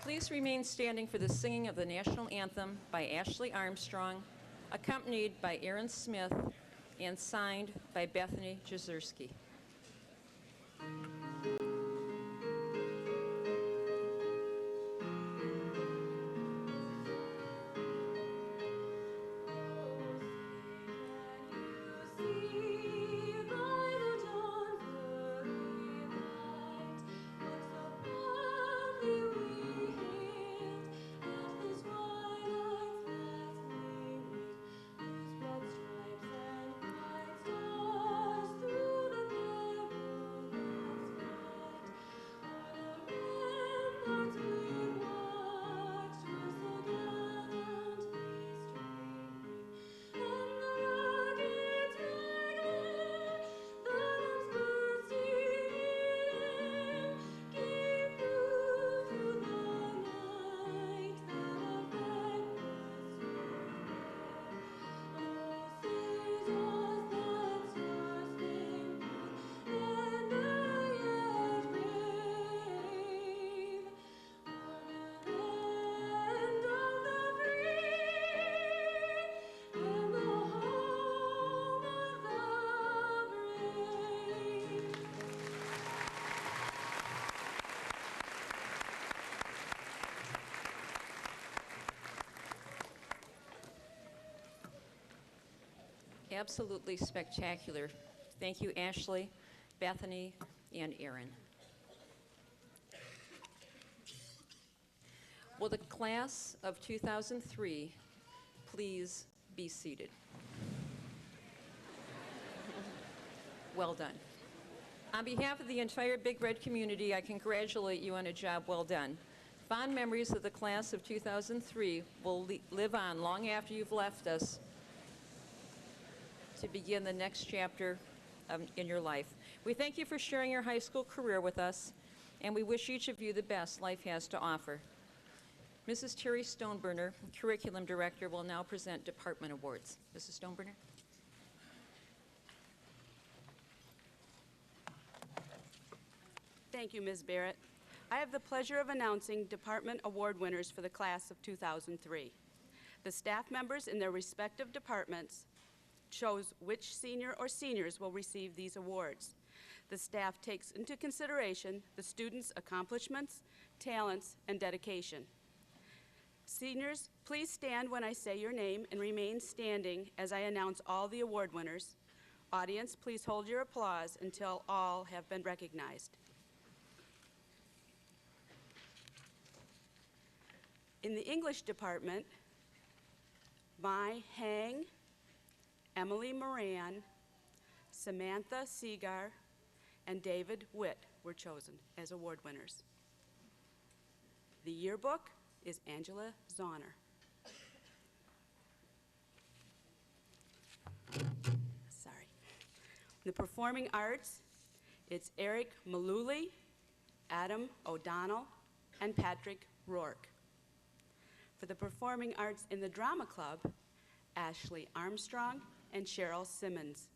Please remain standing for the singing of the national anthem by Ashley Armstrong, accompanied by Aaron Smith and signed by Bethany Jezierski. Absolutely spectacular. Thank you, Ashley, Bethany, and Aaron. Will the class of 2003 please be seated? Well done. On behalf of the entire Big Red community, I congratulate you on a job well done. Fond memories of the class of 2003 will live on long after you've left us to begin the next chapter in your life. We thank you for sharing your high school career with us, and we wish each of you the best life has to offer. Mrs. Terry Stoneburner, Curriculum Director, will now present department awards. Mrs. Stoneburner. Thank you, Ms. Barrett. I have the pleasure of announcing department award winners for the class of 2003. The staff members in their respective departments chose which senior or seniors will receive these awards. The staff takes into consideration the students' accomplishments, talents, and dedication. Seniors, please stand when I say your name and remain standing as I announce all the award winners. Audience, please hold your applause until all have been recognized. In the English department, Mai Hang, Emily Moran, Samantha Segar, and David Witt were chosen as award winners. The yearbook is Angela Zahner. Sorry. The performing arts, it's Eric Maluli, Adam O'Donnell, and Patrick Rourke. For the performing arts in the drama club, Ashley Armstrong and Cheryl Simmons.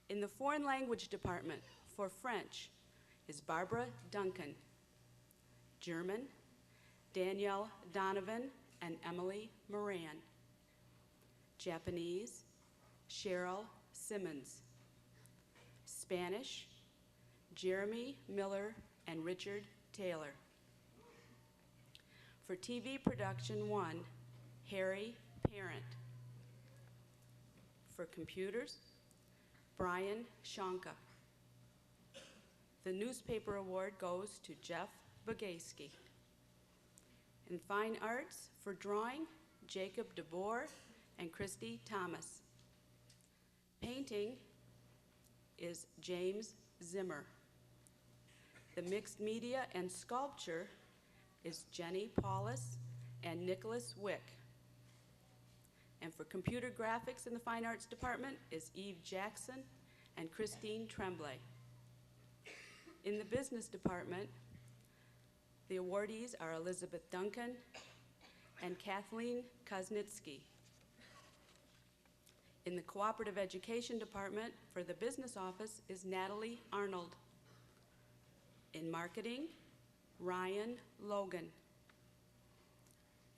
In the foreign language department, for French, is Barbara Duncan. German, Danielle Donovan and Emily Moran. Japanese, Cheryl Simmons. Spanish, Jeremy Miller and Richard Taylor. For TV production 1, Harry Parent. For computers, Brian Shonka. The newspaper award goes to Jeff Bogayski. In fine arts, for drawing, Jacob DeBoer and Christy Thomas. Painting is James Zimmer. The mixed media and sculpture is Jenny Paulus and Nicholas Wick. And for computer graphics in the fine arts department is Eve Jackson and Christine Tremblay. In the business department, the awardees are Elizabeth Duncan and Kathleen Koznitsky. In the cooperative education department for the business office is Natalie Arnold. In marketing, Ryan Logan.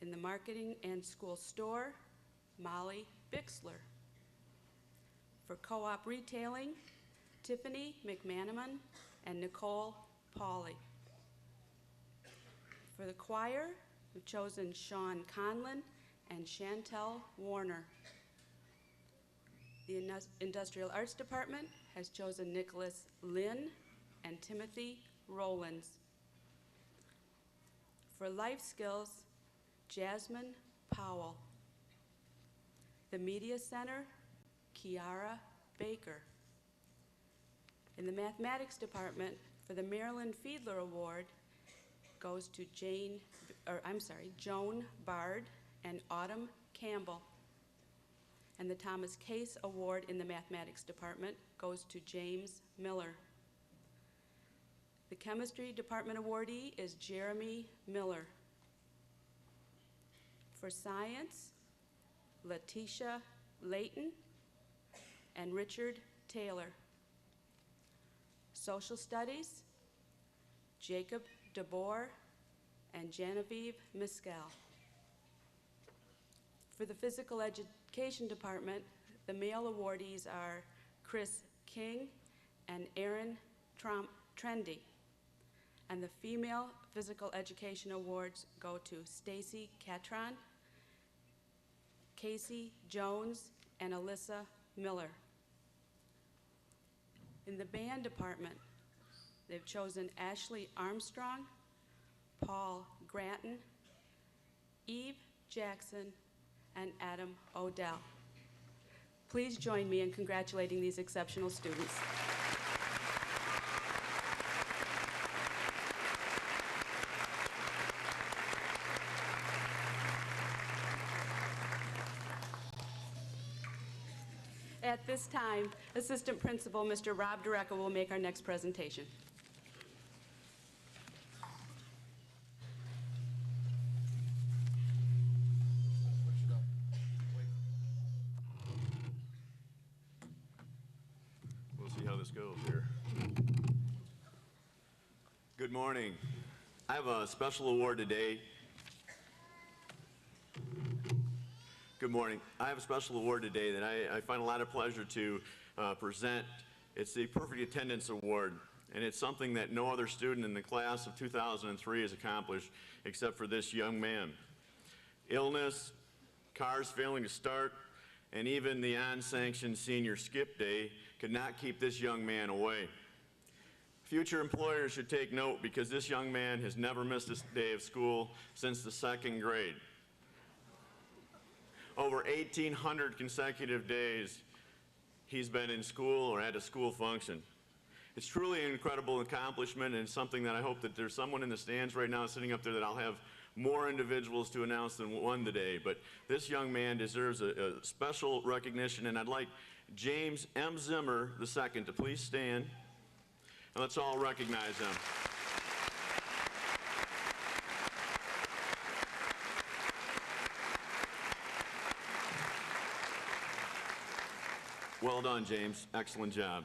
In the marketing and school store, Molly Bixler. For co-op retailing, Tiffany McManaman and Nicole Pauley. For the choir, we've chosen Sean Conlon and Chantel Warner. The Industrial Arts Department has chosen Nicholas Lynn and Timothy Rowlands. For life skills, Jasmine Powell. The Media Center, Kiara Baker. In the Mathematics Department, for the Marilyn Fiedler Award, goes to Joan Bard and Autumn Campbell. And the Thomas Case Award in the Mathematics Department goes to James Miller. The Chemistry Department awardee is Jeremy Miller. For Science, Letitia Layton and Richard Taylor. Social Studies, Jacob DeBoer and Genevieve Miscal. For the Physical Education Department, the male awardees are Chris King and Aaron Trendy. And the female physical education awards go to Stacy Catron, Casey Jones, and Alyssa Miller. In the band department, they've chosen Ashley Armstrong, Paul Gratton, Eve Jackson, and Adam Odell. Please join me in congratulating these exceptional students. At this time, Assistant Principal Mr. Rob Durecka will make our next presentation. We'll see how this goes here. Good morning. I have a special award today. Good morning. I have a special award today that I find a lot of pleasure to present. It's the Perfect Attendance Award, and it's something that no other student in the class of 2003 has accomplished except for this young man. Illness, cars failing to start, and even the unsanctioned senior skip day could not keep this young man away. Future employers should take note because this young man has never missed a day of school since the 2nd grade. Over 1,800 consecutive days he's been in school or at a school function. It's truly an incredible accomplishment, and it's something that I hope that there's someone in the stands right now sitting up there that I'll have more individuals to announce than one today. But this young man deserves a special recognition, and I'd like James M. Zimmer II to please stand, and let's all recognize him. Well done, James. Excellent job.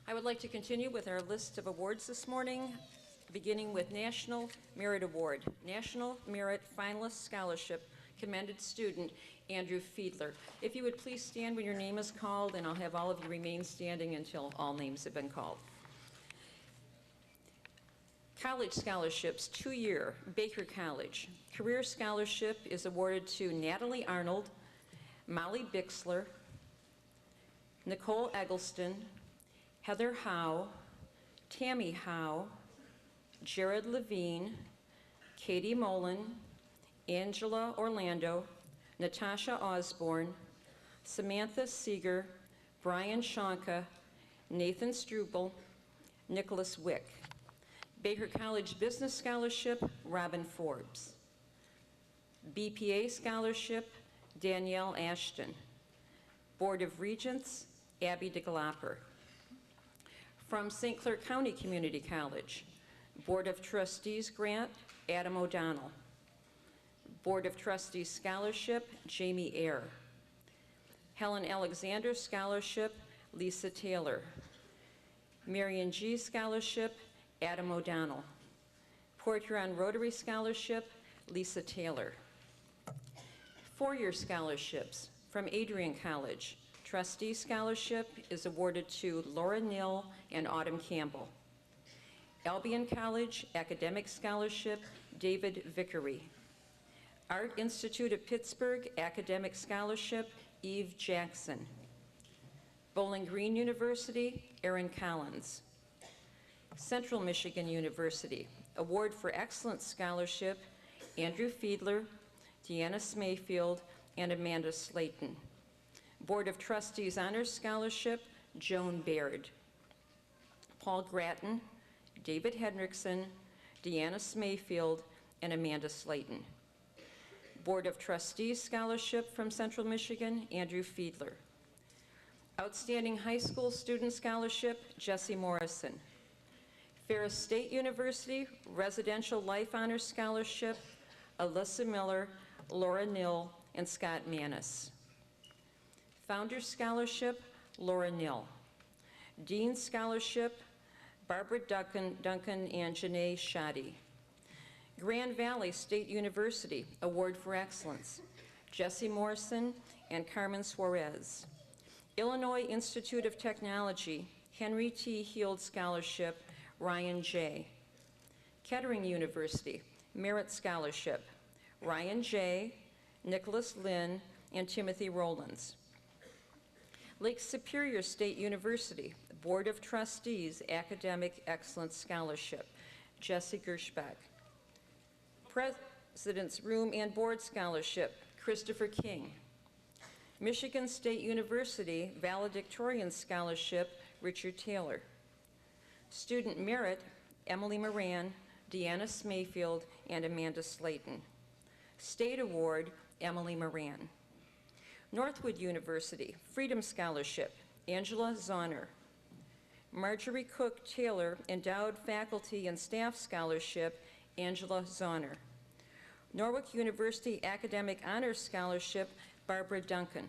I would like to continue with our list of awards this morning, beginning with National Merit Award. National Merit Finalist Scholarship, commended student Andrew Fiedler. If you would please stand when your name is called, and I'll have all of you remain standing until all names have been called. College scholarships, 2-year, Baker College. Career scholarship is awarded to Natalie Arnold, Molly Bixler, Nicole Eggleston, Heather Howe, Tammy Howe, Jared Levine, Katie Mullen, Angela Orlando, Natasha Osborne, Samantha Seeger, Brian Shonka, Nathan Struble, Nicholas Wick. Baker College Business Scholarship, Robin Forbes. BPA Scholarship, Danielle Ashton. Board of Regents, Abby DeGlopper. From St. Clair County Community College, Board of Trustees Grant, Adam O'Donnell. Board of Trustees Scholarship, Jamie Eyre. Helen Alexander Scholarship, Lisa Taylor. Marion G. Scholarship, Adam O'Donnell. Port Huron Rotary Scholarship, Lisa Taylor. Four-year scholarships from Adrian College. Trustee Scholarship is awarded to Laura Nill and Autumn Campbell. Albion College Academic Scholarship, David Vickery. Art Institute of Pittsburgh Academic Scholarship, Eve Jackson. Bowling Green University, Aaron Collins. Central Michigan University, Award for Excellence Scholarship, Andrew Fiedler, Deanna Smayfield, and Amanda Slayton. Board of Trustees Honors Scholarship, Joan Baird. Paul Grattan, David Hendrickson, Deanna Smayfield, and Amanda Slayton. Board of Trustees Scholarship from Central Michigan, Andrew Fiedler. Outstanding High School Student Scholarship, Jesse Morrison. Ferris State University Residential Life Honors Scholarship, Alyssa Miller, Laura Nill, and Scott Manis. Founders Scholarship, Laura Nill. Dean's Scholarship, Barbara Duncan and Janae Shoddy. Grand Valley State University Award for Excellence, Jesse Morrison and Carmen Suarez. Illinois Institute of Technology, Henry T. Heald Scholarship, Ryan J. Kettering University, Merit Scholarship, Ryan J., Nicholas Lynn, and Timothy Rowlands. Lake Superior State University, Board of Trustees Academic Excellence Scholarship, Jesse Gershbach. President's Room and Board Scholarship, Christopher King. Michigan State University Valedictorian Scholarship, Richard Taylor. Student Merit, Emily Moran, Deanna Smayfield, and Amanda Slayton. State Award, Emily Moran. Northwood University Freedom Scholarship, Angela Zahner. Marjorie Cook Taylor Endowed Faculty and Staff Scholarship, Angela Zahner. Norwalk University Academic Honors Scholarship, Barbara Duncan.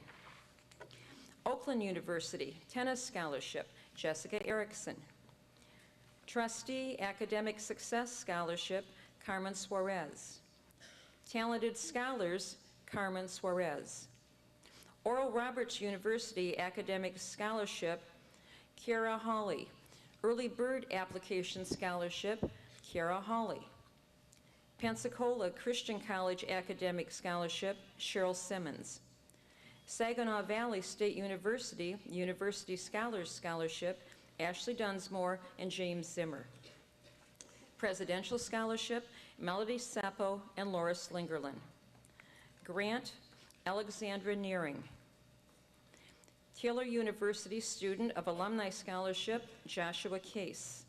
Oakland University Tennis Scholarship, Jessica Erickson. Trustee Academic Success Scholarship, Carmen Suarez. Talented Scholars, Carmen Suarez. Oral Roberts University Academic Scholarship, Kara Hawley. Early Bird Application Scholarship, Kara Hawley. Pensacola Christian College Academic Scholarship, Cheryl Simmons. Saginaw Valley State University University Scholars Scholarship, Ashley Dunsmore and James Zimmer. Presidential Scholarship, Melody Sappo and Laura Slingerland. Grant, Alexandra Nearing. Taylor University Student of Alumni Scholarship, Joshua Case.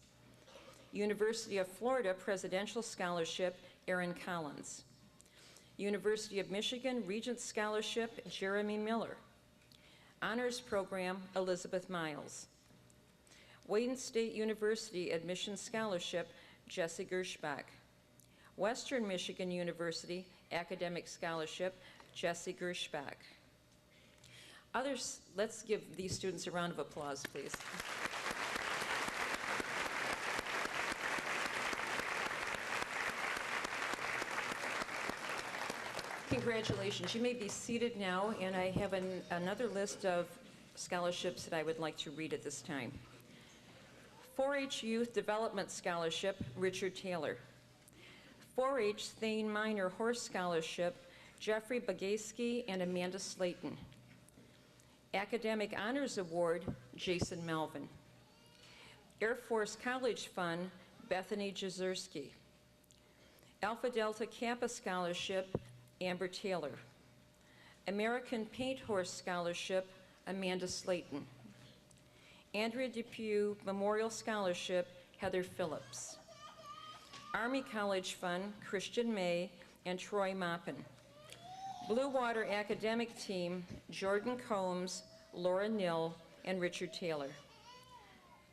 University of Florida Presidential Scholarship, Aaron Collins. University of Michigan Regents Scholarship, Jeremy Miller. Honors Program, Elizabeth Miles. Wayne State University Admission Scholarship, Jesse Gershbach. Western Michigan University Academic Scholarship, Jesse Gershbach. Others, let's give these students a round of applause, please. Congratulations. You may be seated now, and I have another list of scholarships that I would like to read at this time. 4-H Youth Development Scholarship, Richard Taylor. 4-H Thane Minor Horse Scholarship, Jeffrey Bagaski and Amanda Slayton. Academic Honors Award, Jason Melvin. Air Force College Fund, Bethany Jezerski. Alpha Delta Kappa Scholarship, Amber Taylor. American Paint Horse Scholarship, Amanda Slayton. Andrea Depew Memorial Scholarship, Heather Phillips. Army College Fund, Christian May and Troy Maupin. Blue Water Academic Team, Jordan Combs, Laura Nill, and Richard Taylor.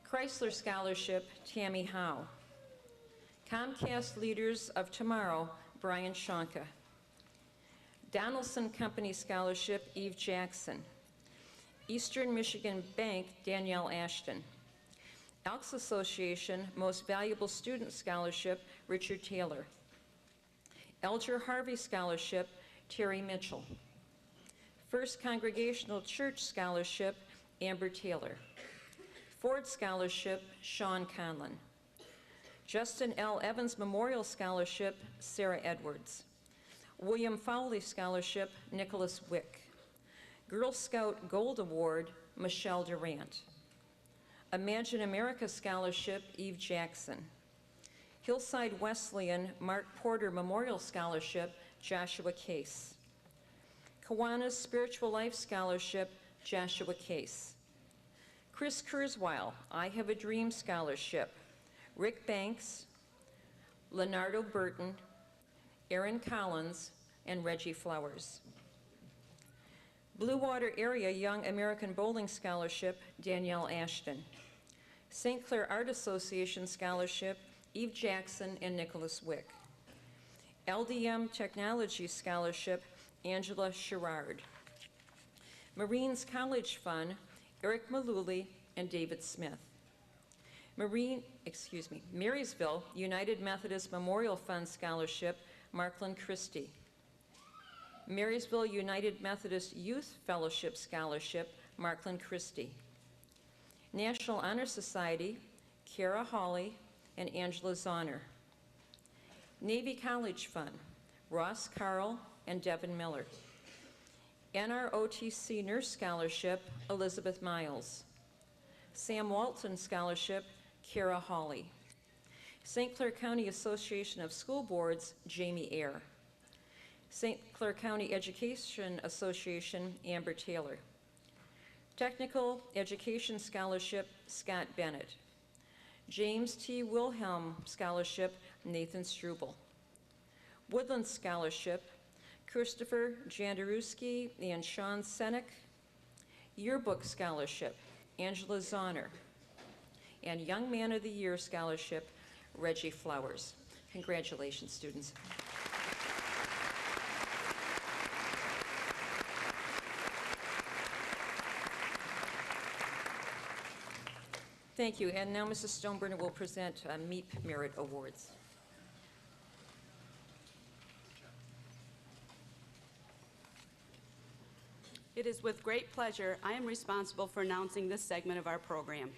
Chrysler Scholarship, Tammy Howe. Comcast Leaders of Tomorrow, Brian Shonka. Donaldson Company Scholarship, Eve Jackson. Eastern Michigan Bank, Danielle Ashton. Elks Association Most Valuable Student Scholarship, Richard Taylor. Elger Harvey Scholarship, Terry Mitchell. First Congregational Church Scholarship, Amber Taylor. Ford Scholarship, Sean Conlon. Justin L. Evans Memorial Scholarship, Sarah Edwards. William Fowley Scholarship, Nicholas Wick. Girl Scout Gold Award, Michelle Durant. Imagine America Scholarship, Eve Jackson. Hillside Wesleyan Mark Porter Memorial Scholarship, Joshua Case. Kiwanis Spiritual Life Scholarship, Joshua Case. Chris Kurzweil, I Have a Dream Scholarship, Rick Banks, Leonardo Burton, Aaron Collins, and Reggie Flowers. Blue Water Area Young American Bowling Scholarship, Danielle Ashton. St. Clair Art Association Scholarship, Eve Jackson and Nicholas Wick. LDM Technology Scholarship, Angela Sherrard. Marines College Fund, Eric Maluli and David Smith. Marysville United Methodist Memorial Fund Scholarship, Marklyn Christie. Marysville United Methodist Youth Fellowship Scholarship, Marklyn Christie. National Honor Society, Kara Hawley and Angela Zahner. Navy College Fund, Ross Carl and Devin Miller. NROTC Nurse Scholarship, Elizabeth Miles. Sam Walton Scholarship, Kara Hawley. St. Clair County Association of School Boards, Jamie Eyre. St. Clair County Education Association, Amber Taylor. Technical Education Scholarship, Scott Bennett. James T. Wilhelm Scholarship, Nathan Struble. Woodland Scholarship, Christopher Jandarewski and Sean Senek. Yearbook Scholarship, Angela Zahner. And Young Man of the Year Scholarship, Reggie Flowers. Congratulations, students. Thank you. And now Mrs. Stoneburner will present MEEP Merit Awards. It is with great pleasure I am responsible for announcing this segment of our program.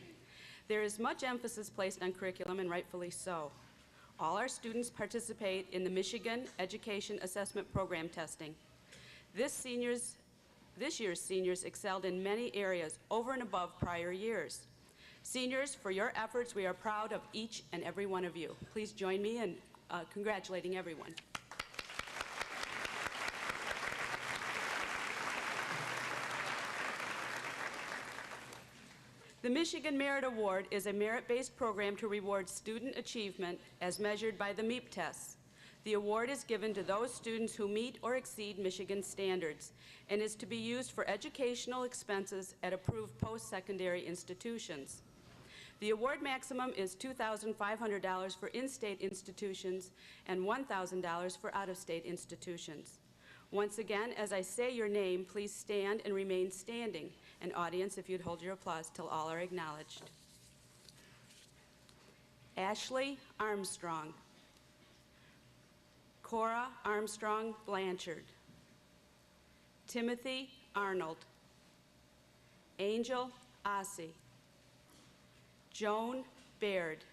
There is much emphasis placed on curriculum, and rightfully so. All our students participate in the Michigan Education Assessment Program testing. This year's seniors excelled in many areas over and above prior years. Seniors, for your efforts, we are proud of each and every one of you. Please join me in congratulating everyone. The Michigan Merit Award is a merit-based program to reward student achievement as measured by the MEEP tests. The award is given to those students who meet or exceed Michigan standards and is to be used for educational expenses at approved post-secondary institutions. The award maximum is $2,500 for in-state institutions and $1,000 for out-of-state institutions. Once again, as I say your name, please stand and remain standing. And audience, if you'd hold your applause till all are acknowledged. Ashley Armstrong. Cora Armstrong Blanchard. Timothy Arnold. Angel Ossie. Joan Baird.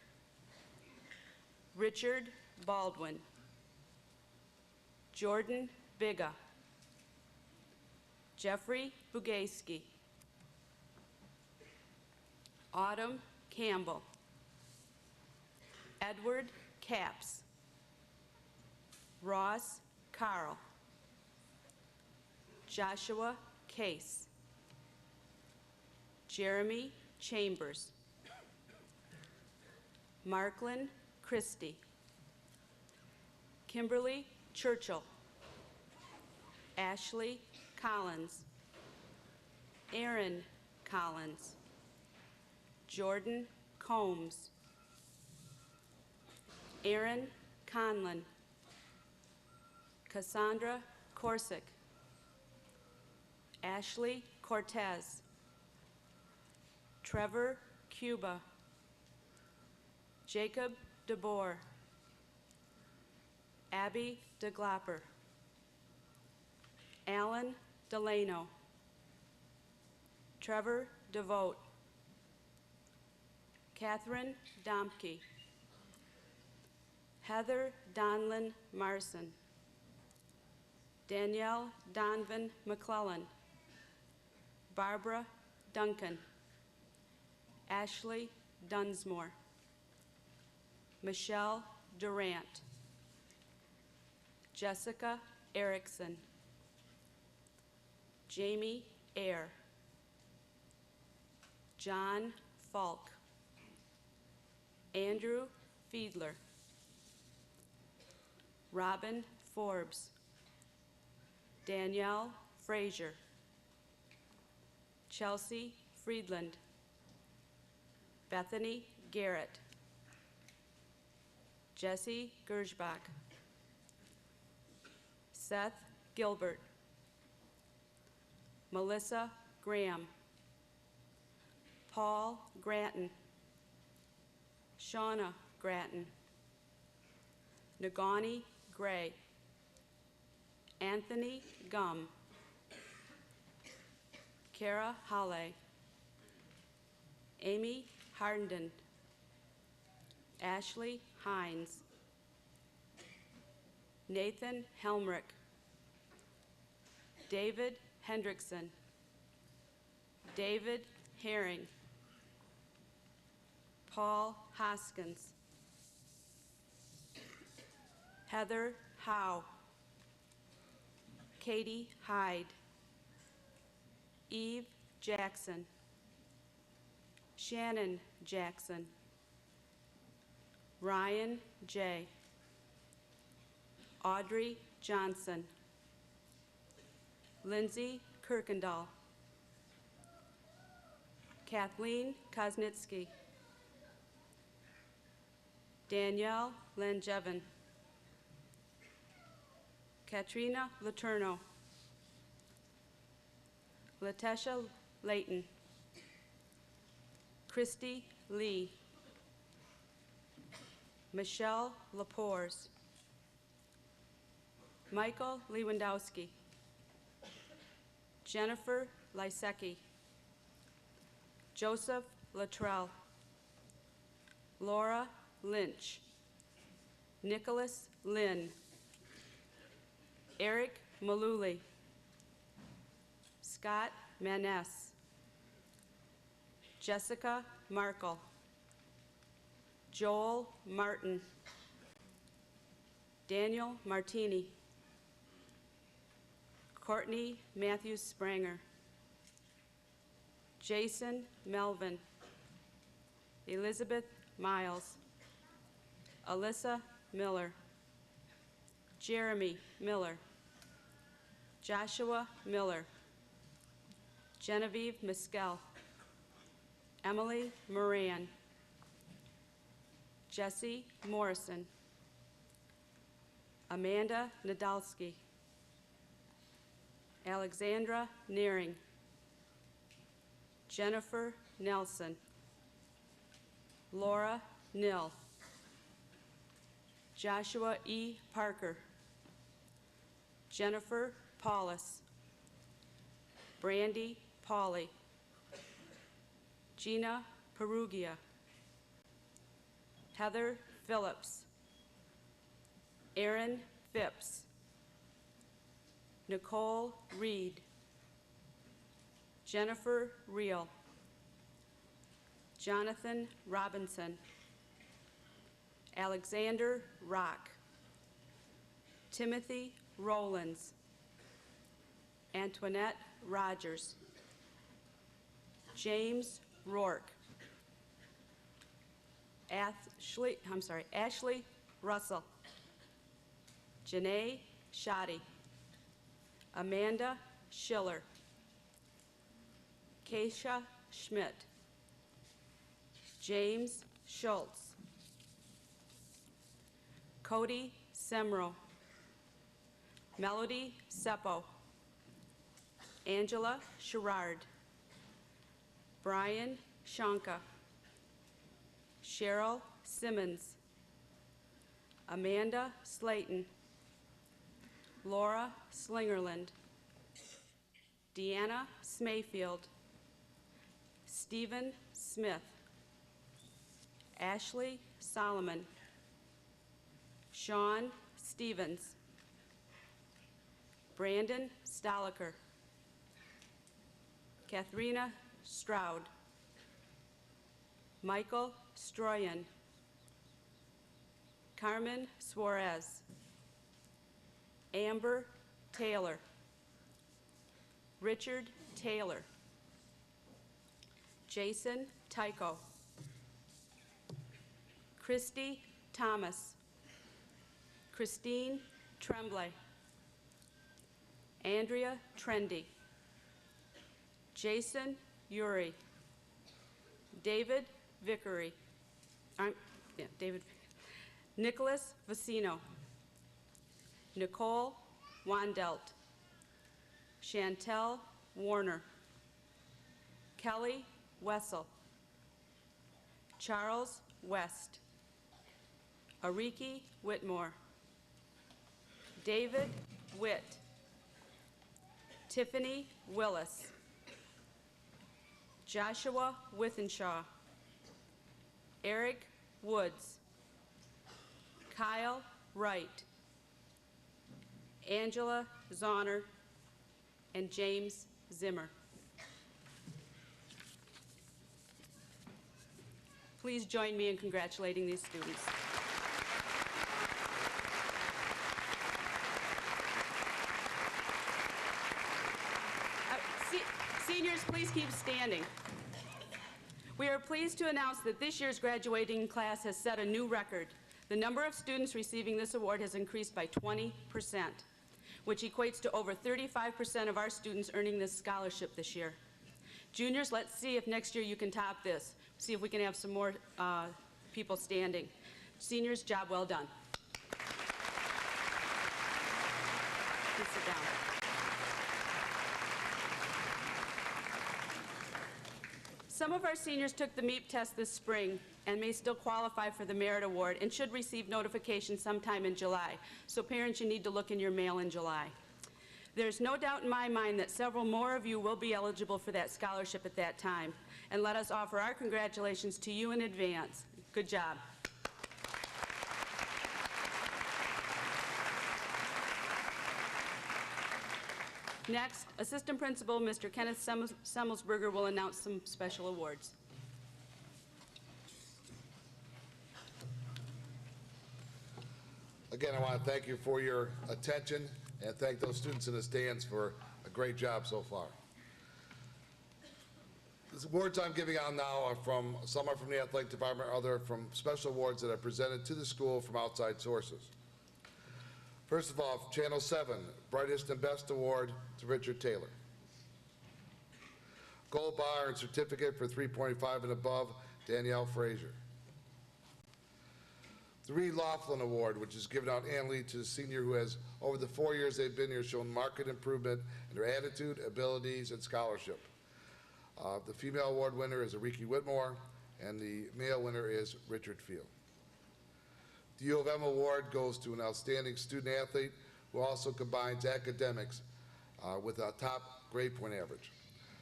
Richard Baldwin. Jordan Biga. Jeffrey Bugayski. Autumn Campbell. Edward Capps. Ross Carl. Joshua Case. Jeremy Chambers. Marklyn Christie. Kimberly Churchill. Ashley Collins. Aaron Collins. Jordan Combs. Aaron Conlon. Cassandra Corsick. Ashley Cortez. Trevor Cuba, Jacob DeBoer, Abby DeGlapper, Alan Delano, Trevor DeVote, Catherine Domke, Heather Donlin Marson, Danielle Donovan McClellan, Barbara Duncan, Ashley Dunsmore, Michelle Durant, Jessica Erickson, Jamie Eyre, John Falk, Andrew Fiedler, Robin Forbes, Danielle Frazier, Chelsea Friedland, Bethany Garrett, Jesse Gersbach, Seth Gilbert, Melissa Graham, Paul Gratton, Shauna Gratton, Nagani Gray, Anthony Gum, Kara Halle, Amy Harnden, Ashley Hines, Nathan Helmrich, David Hendrickson, David Herring, Paul Hoskins, Heather Howe, Katie Hyde, Eve Jackson, Shannon Jackson, Ryan J., Audrey Johnson, Lindsay Kirkendall, Kathleen Koznitsky, Danielle Langevin, Katrina Letourneau, Latesha Layton, Christy Lee, Michelle Lepores, Michael Lewandowski, Jennifer Lysecki, Joseph Luttrell, Laura Lynch, Nicholas Lynn, Eric Maluli, Scott Maness, Jessica Markle, Joel Martin, Daniel Martini, Courtney Matthews Spranger, Jason Melvin, Elizabeth Miles, Alyssa Miller, Jeremy Miller, Joshua Miller, Genevieve Mescal, Emily Moran, Jesse Morrison, Amanda Nadalski, Alexandra Nearing, Jennifer Nelson, Laura Nill, Joshua E. Parker, Jennifer Paulus, Brandy Pauley, Gina Perugia, Heather Phillips, Aaron Phipps, Nicole Reed, Jennifer Reel, Jonathan Robinson, Alexander Rock, Timothy Rowlands, Antoinette Rogers, James Rourke, Ashley Russell, Janae Shoddy, Amanda Schiller, Keisha Schmidt, James Schultz, Cody Semro, Melody Seppo, Angela Sherrard, Brian Shanka, Cheryl Simmons, Amanda Slayton, Laura Slingerland, Deanna Smayfield, Stephen Smith, Ashley Solomon, Sean Stevens, Brandon Stoliker, Katharina Stroud, Michael Stroyan, Carmen Suarez, Amber Taylor, Richard Taylor, Jason Tycho, Christy Thomas, Christine Tremblay, Andrea Trendy, Jason Uri, David Vickery, Nicholas Vicino, Nicole Wandelt, Chantel Warner, Kelly Wessel, Charles West, Ariki Whitmore, David Witt, Tiffany Willis, Joshua Withenshaw, Eric Woods, Kyle Wright, Angela Zahner, and James Zimmer. Please join me in congratulating these students. Seniors, please keep standing. We are pleased to announce that this year's graduating class has set a new record. The number of students receiving this award has increased by 20%, which equates to over 35% of our students earning this scholarship this year. Juniors, let's see if next year you can top this. See if we can have some more people standing. Seniors, job well done. Please sit down. Some of our seniors took the MEP test this spring and may still qualify for the Merit Award and should receive notification sometime in July. So parents, you need to look in your mail in July. There's no doubt in my mind that several more of you will be eligible for that scholarship at that time. And let us offer our congratulations to you in advance. Good job. Next, Assistant Principal Mr. Kenneth Semmelsberger will announce some special awards. Again, I want to thank you for your attention and thank those students in the stands for a great job so far. The awards I'm giving out now are some are from the athletic department, other from special awards that are presented to the school from outside sources. First of all, Channel 7, Brightest and Best Award to Richard Taylor. Gold bar and certificate for 3.5 and above, Danielle Frazier. The Reed Laughlin Award, which is given out annually to a senior who has, over the 4 years they've been here, shown marked improvement in their attitude, abilities, and scholarship. The female award winner is Ariki Whitmore, and the male winner is Richard Field. The U of M award goes to an outstanding student athlete who also combines academics with a top grade point average.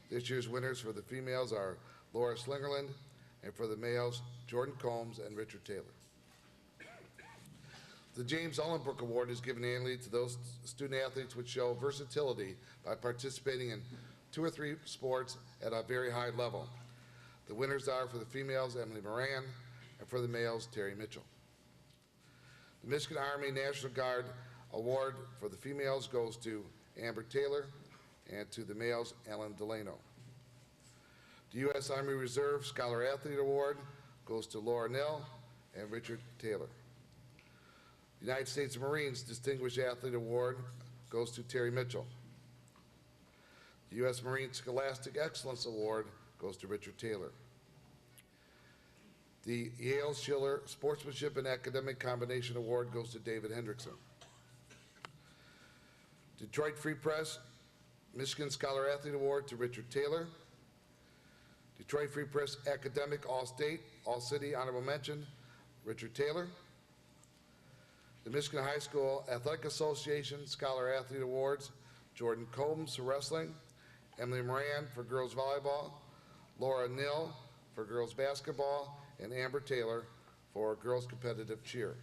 This year's winners for the females are Laura Slingerland, and for the males, Jordan Combs and Richard Taylor. The James Ullenbrook Award is given annually to those student athletes which show versatility by participating in 2 or 3 sports at a very high level. The winners are, for the females, Emily Moran, and for the males, Terry Mitchell. The Michigan Army National Guard Award for the females goes to Amber Taylor, and to the males, Alan Delano. The U.S. Army Reserve Scholar Athlete Award goes to Laura Nill and Richard Taylor. The United States Marines Distinguished Athlete Award goes to Terry Mitchell. The U.S. Marine Scholastic Excellence Award goes to Richard Taylor. The Yale Schiller Sportsmanship and Academic Combination Award goes to David Hendrickson. Detroit Free Press Michigan Scholar Athlete Award to Richard Taylor. Detroit Free Press Academic All-State, All-City Honorable Mention, Richard Taylor. The Michigan High School Athletic Association Scholar Athlete Awards, Jordan Combs for wrestling, Emily Moran for girls volleyball, Laura Nill for girls basketball, and Amber Taylor for girls competitive cheer.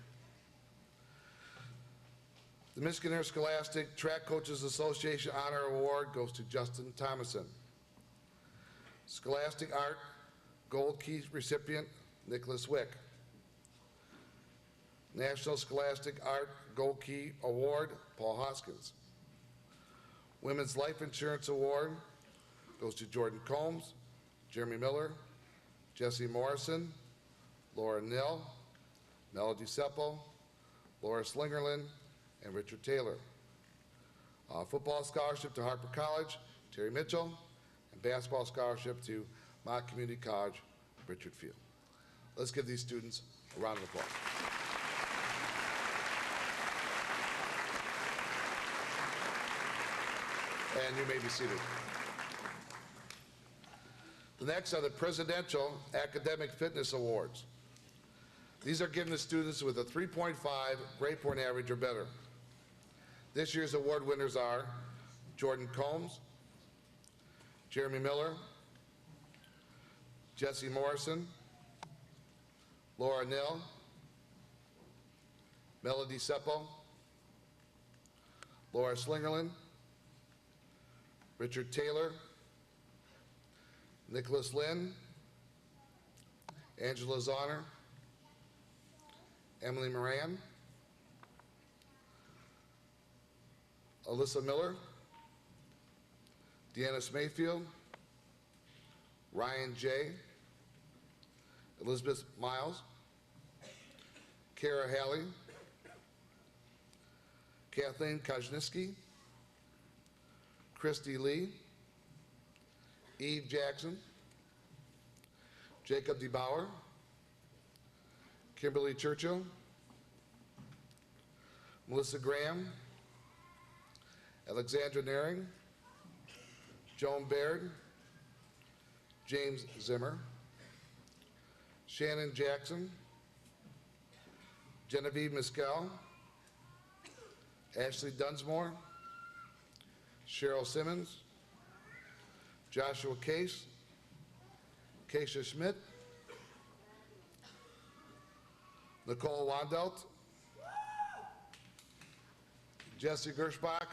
The Michigan Interscholastic Track Coaches Association Honor Award goes to Justin Thomason. Scholastic Art Gold Key recipient, Nicholas Wick. National Scholastic Art Gold Key Award, Paul Hoskins. Women's Life Insurance Award goes to Jordan Combs, Jeremy Miller, Jesse Morrison, Laura Nill, Melody Seppo, Laura Slingerland, and Richard Taylor. Football scholarship to Harper College, Terry Mitchell, and basketball scholarship to Mott Community College, Richard Field. Let's give these students a round of applause. And you may be seated. The next are the Presidential Academic Fitness Awards. These are given to students with a 3.5 grade point average or better. This year's award winners are Jordan Combs, Jeremy Miller, Jesse Morrison, Laura Nill, Melody Seppo, Laura Slingerland, Richard Taylor, Nicholas Lynn, Angela Zahner, Emily Moran, Alyssa Miller, Deanna Mayfield, Ryan J., Elizabeth Miles, Kara Halley, Kathleen Kajniski, Christy Lee, Eve Jackson, Jacob DeBauer, Kimberly Churchill, Melissa Graham, Alexandra Naring, Joan Baird, James Zimmer, Shannon Jackson, Genevieve Mescal, Ashley Dunsmore, Cheryl Simmons, Joshua Case, Keisha Schmidt, Nicole Wandelt, Jesse Gershbach,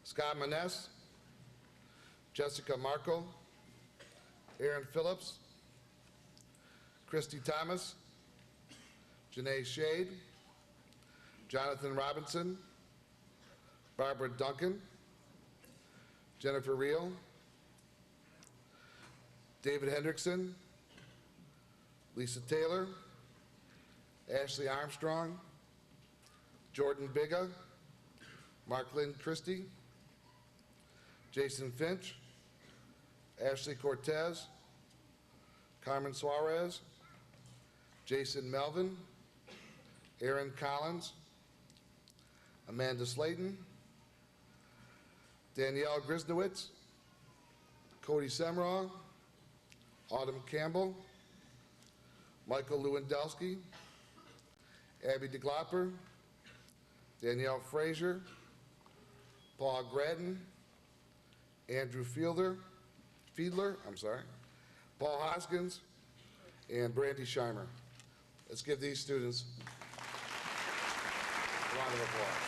Scott Maness, Jessica Marco, Aaron Phillips, Christy Thomas, Janae Shade, Jonathan Robinson, Barbara Duncan, Jennifer Reel, David Hendrickson, Lisa Taylor, Ashley Armstrong, Jordan Biga, Mark Lynn Christie, Jason Finch, Ashley Cortez, Carmen Suarez, Jason Melvin, Aaron Collins, Amanda Slayton, Danielle Grisnowitz, Cody Semraw, Autumn Campbell, Michael Lewandowski, Abby DeGlopper, Danielle Frazier, Paul Gratton, Andrew Fiedler, Paul Hoskins, and Brandy Scheimer. Let's give these students a round of applause.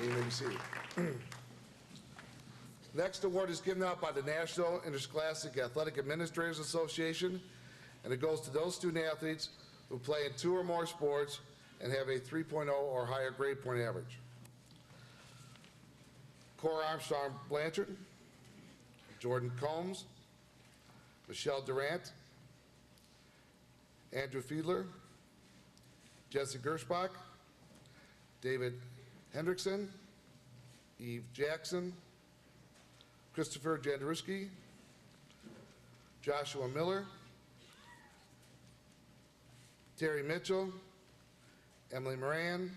You may be seated. Next award is given out by the National Interscholastic Athletic Administrators Association, and it goes to those student athletes who play in 2 or more sports and have a 3.0 or higher grade point average. Cora Armstrong Blanchard, Jordan Combs, Michelle Durant, Andrew Fiedler, Jesse Gershbach, David Hendrickson, Eve Jackson, Christopher Jandruski, Joshua Miller, Terry Mitchell, Emily Moran,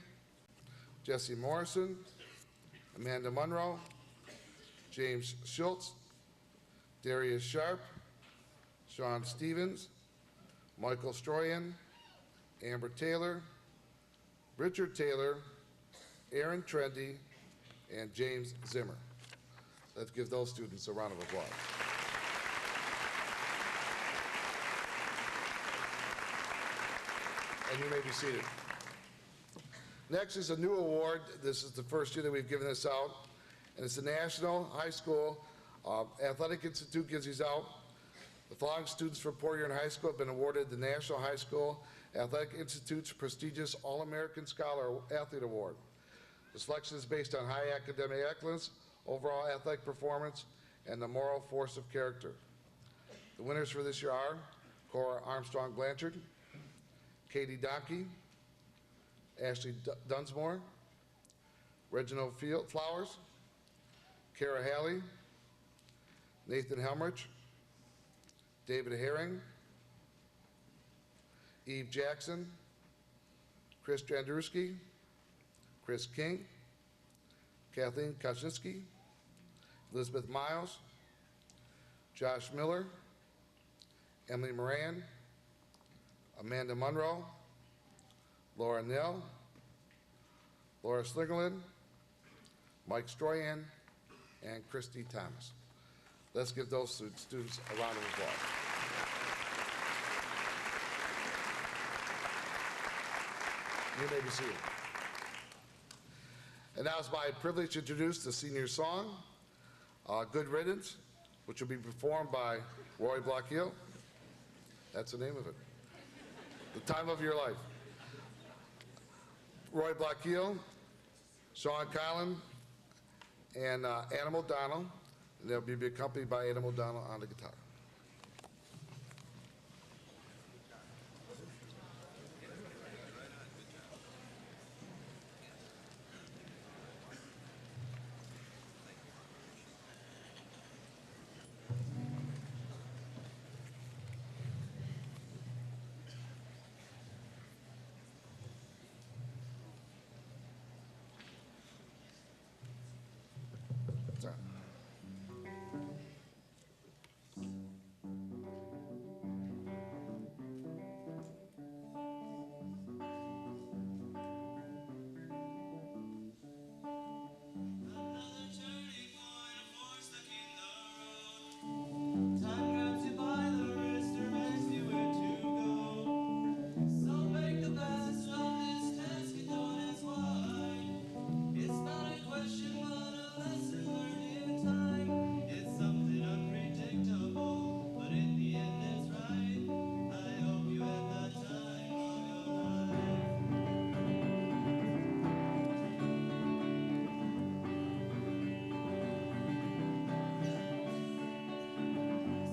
Jesse Morrison, Amanda Monroe, James Schultz, Darius Sharp, Sean Stevens, Michael Stroyan, Amber Taylor, Richard Taylor, Aaron Trendy, and James Zimmer. Let's give those students a round of applause. And you may be seated. Next is a new award. This is the first year that we've given this out, and it's the National High School Athletic Institute gives these out. The following students from Porter High School have been awarded the National High School Athletic Institute's prestigious All-American Scholar Athlete Award. The selection is based on high academic excellence, overall athletic performance, and the moral force of character. The winners for this year are Cora Armstrong Blanchard, Katie Donkey, Ashley Dunsmore, Reginald Flowers, Kara Halley, Nathan Helmrich, David Herring, Eve Jackson, Chris Jandruski, Chris King, Kathleen Kaczynski, Elizabeth Miles, Josh Miller, Emily Moran, Amanda Monroe, Laura Nell, Laura Slingerland, Mike Stroyan, and Christy Thomas. Let's give those students a round of applause. You may be seated. And now it's my privilege to introduce the senior song, Good Riddance, which will be performed by Roy Blockhill. That's the name of it. The Time of Your Life. Roy Blockhill, Sean Collin, and Adam O'Donnell. And they'll be accompanied by Adam O'Donnell on the guitar. Sorry. Time grabs you by the wrist, directs you where to go. So make the best of this task and don't ask why. It's not a question, but a lesson learned in time. It's something unpredictable, but in the end it's right. I hope you had the time of your life.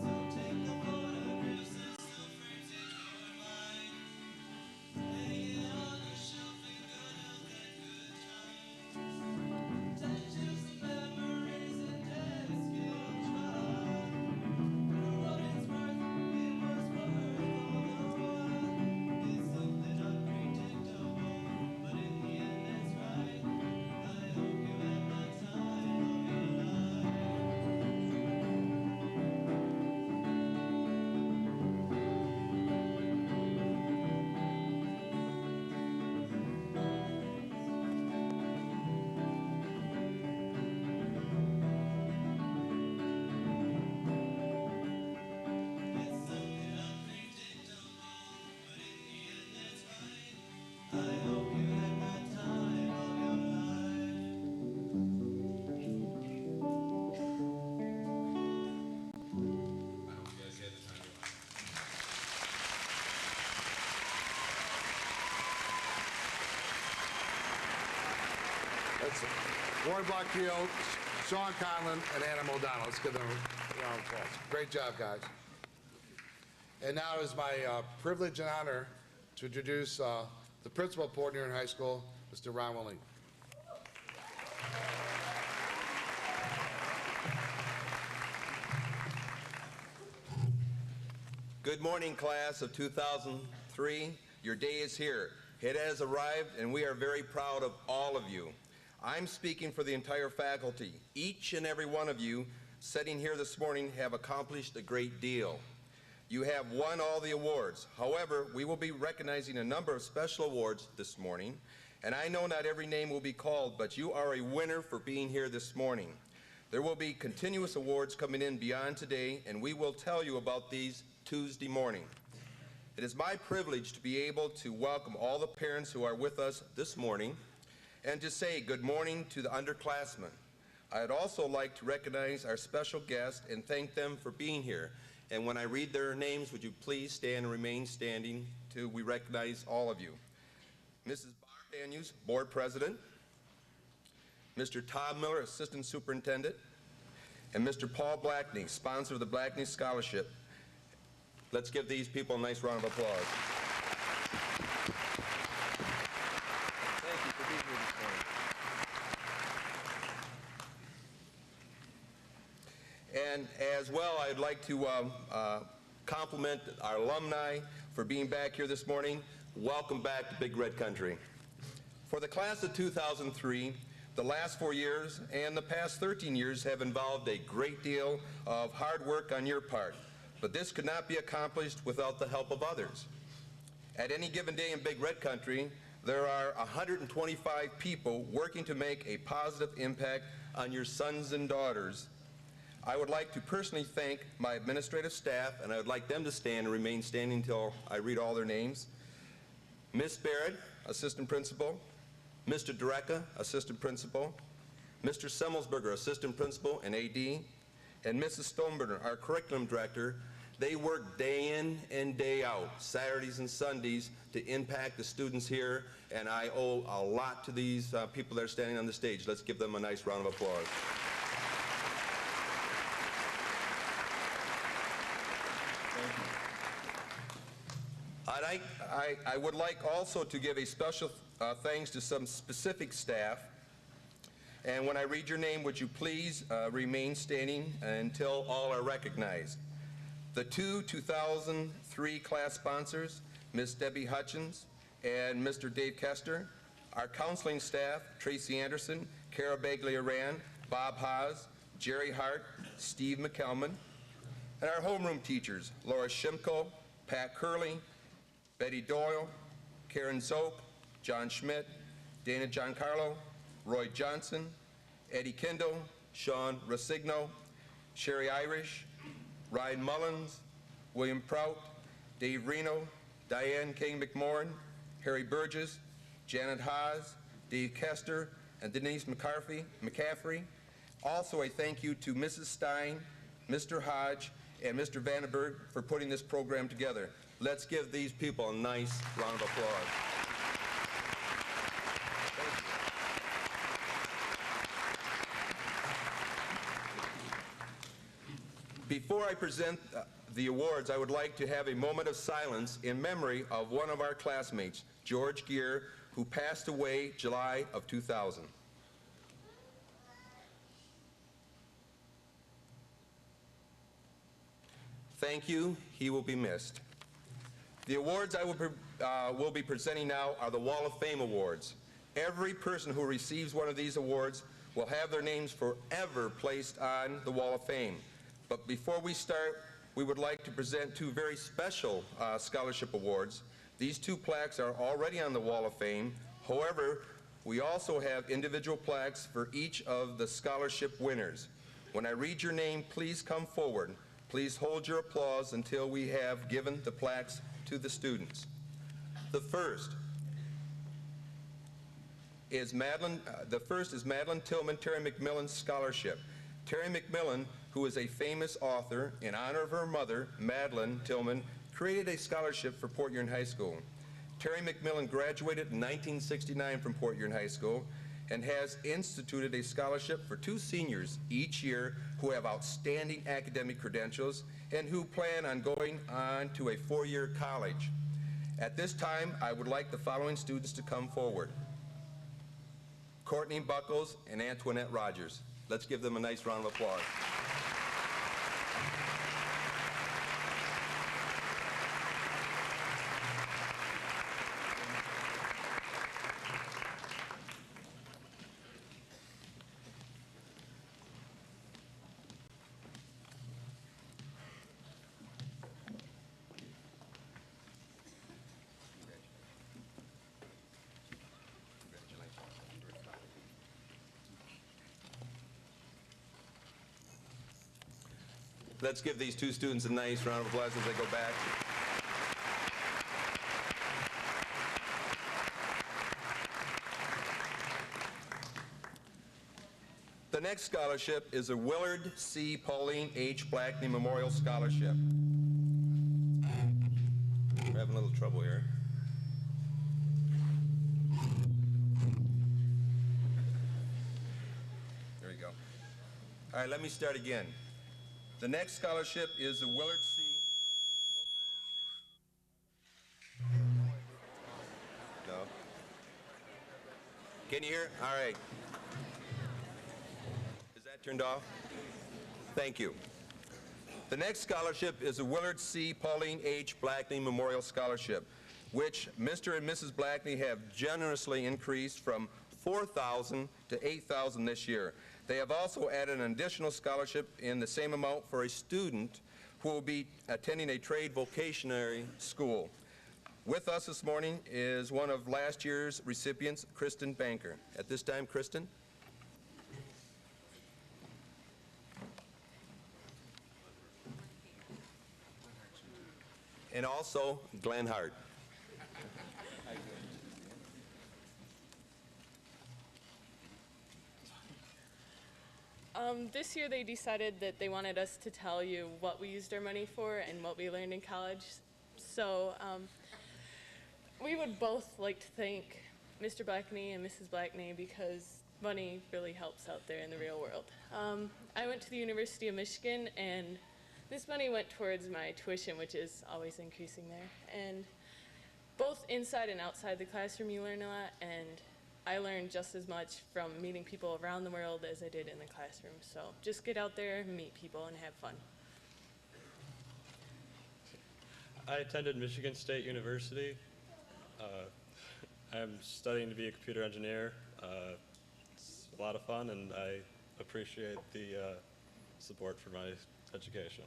So take the photographs that still frames in your mind. Hang it on your shelf in good health and good times. Tattoos and memories and dead skin try. For what it's worth, it was worth all the while. It's something unpredictable, but in the end it's right. I hope you had the time of your life. It's something unpredictable, but in the end it's right. I hope you had the time of your life. That's it. Roy Blockhill, Sean Conlon, and Adam O'Donnell. Let's give them a round of applause. Great job, guys. And now it is my privilege and honor to introduce the principal of Port Huron High School, Mr. Ron Willing. Good morning, class of 2003. Your day is here. It has arrived, and we are very proud of all of you. I'm speaking for the entire faculty. Each and every one of you sitting here this morning have accomplished a great deal. You have won all the awards. However, we will be recognizing a number of special awards this morning, and I know not every name will be called, but you are a winner for being here this morning. There will be continuous awards coming in beyond today, and we will tell you about these Tuesday morning. It is my privilege to be able to welcome all the parents who are with us this morning and to say good morning to the underclassmen. I'd also like to recognize our special guests and thank them for being here. And when I read their names, would you please stand and remain standing till we recognize all of you. Mrs. Barb Daniels, Board President, Mr. Todd Miller, Assistant Superintendent, and Mr. Paul Blackney, sponsor of the Blackney Scholarship. Let's give these people a nice round of applause. Thank you for being here this morning. And as well, I'd like to compliment our alumni for being back here this morning. Welcome back to Big Red Country. For the class of 2003, the last 4 years and the past 13 years have involved a great deal of hard work on your part, but this could not be accomplished without the help of others. At any given day in Big Red Country, there are 125 people working to make a positive impact on your sons and daughters. I would like to personally thank my administrative staff, and I would like them to stand and remain standing until I read all their names. Ms. Barrett, Assistant Principal, Mr. Dureka, Assistant Principal, Mr. Semmelsberger, Assistant Principal and AD, and Mrs. Stoneburner, our Curriculum Director. They work day in and day out, Saturdays and Sundays, to impact the students here, and I owe a lot to these people that are standing on the stage. Let's give them a nice round of applause. I would like also to give a special thanks to some specific staff. And when I read your name, would you please remain standing until all are recognized. The two 2003 class sponsors, Ms. Debbie Hutchins and Mr. Dave Kester. Our counseling staff, Tracy Anderson, Kara Bagley-Aran, Bob Haas, Jerry Hart, Steve McKelman. And our homeroom teachers, Laura Shimko, Pat Curley, Betty Doyle, Karen Zope, John Schmidt, Dana Giancarlo, Roy Johnson, Eddie Kendall, Sean Rosigno, Sherry Irish, Ryan Mullins, William Prout, Dave Reno, Diane King McMorrin, Harry Burgess, Janet Haas, Dave Kester, and Denise McCaffrey. Also a thank you to Mrs. Stein, Mr. Hodge, and Mr. Vandenberg for putting this program together. Let's give these people a nice round of applause. Before I present the awards, I would like to have a moment of silence in memory of one of our classmates, George Gear, who passed away July of 2000. Thank you. He will be missed. The awards I will be presenting now are the Wall of Fame Awards. Every person who receives one of these awards will have their names forever placed on the Wall of Fame. But before we start, we would like to present two very special scholarship awards. These two plaques are already on the Wall of Fame. However, we also have individual plaques for each of the scholarship winners. When I read your name, please come forward. Please hold your applause until we have given the plaques to the students. The first is Madeline Tillman Terry McMillan Scholarship. Terry McMillan, who is a famous author, in honor of her mother, Madeline Tillman, created a scholarship for Port Huron High School. Terry McMillan graduated in 1969 from Port Huron High School and has instituted a scholarship for two seniors each year who have outstanding academic credentials and who plan on going on to a four-year college. At this time, I would like the following students to come forward: Courtney Buckles and Antoinette Rogers. Let's give them a nice round of applause. Let's give these two students a nice round of applause as they go back. The next scholarship is a Willard C. Pauline H. Blackney Memorial Scholarship. We're having a little trouble here. There we go. All right, let me start again. The next scholarship is the Willard C. No. Can you hear? All right. Is that turned off? Thank you. The next scholarship is the Willard C. Pauline H. Blackney Memorial Scholarship, which Mr. and Mrs. Blackney have generously increased from $4,000 to $8,000 this year. They have also added an additional scholarship in the same amount for a student who will be attending a trade vocational school. With us this morning is one of last year's recipients, Kristen Banker. At this time, Kristen. And also Glenn Hart. This year they decided that they wanted us to tell you what we used our money for and what we learned in college. So we would both like to thank Mr. Blackney and Mrs. Blackney because money really helps out there in the real world. I went to the University of Michigan, and this money went towards my tuition, which is always increasing there. And both inside and outside the classroom you learn a lot, and I learned just as much from meeting people around the world as I did in the classroom. So just get out there, meet people, and have fun. I attended Michigan State University. I'm studying to be a computer engineer. It's a lot of fun, and I appreciate the support for my education.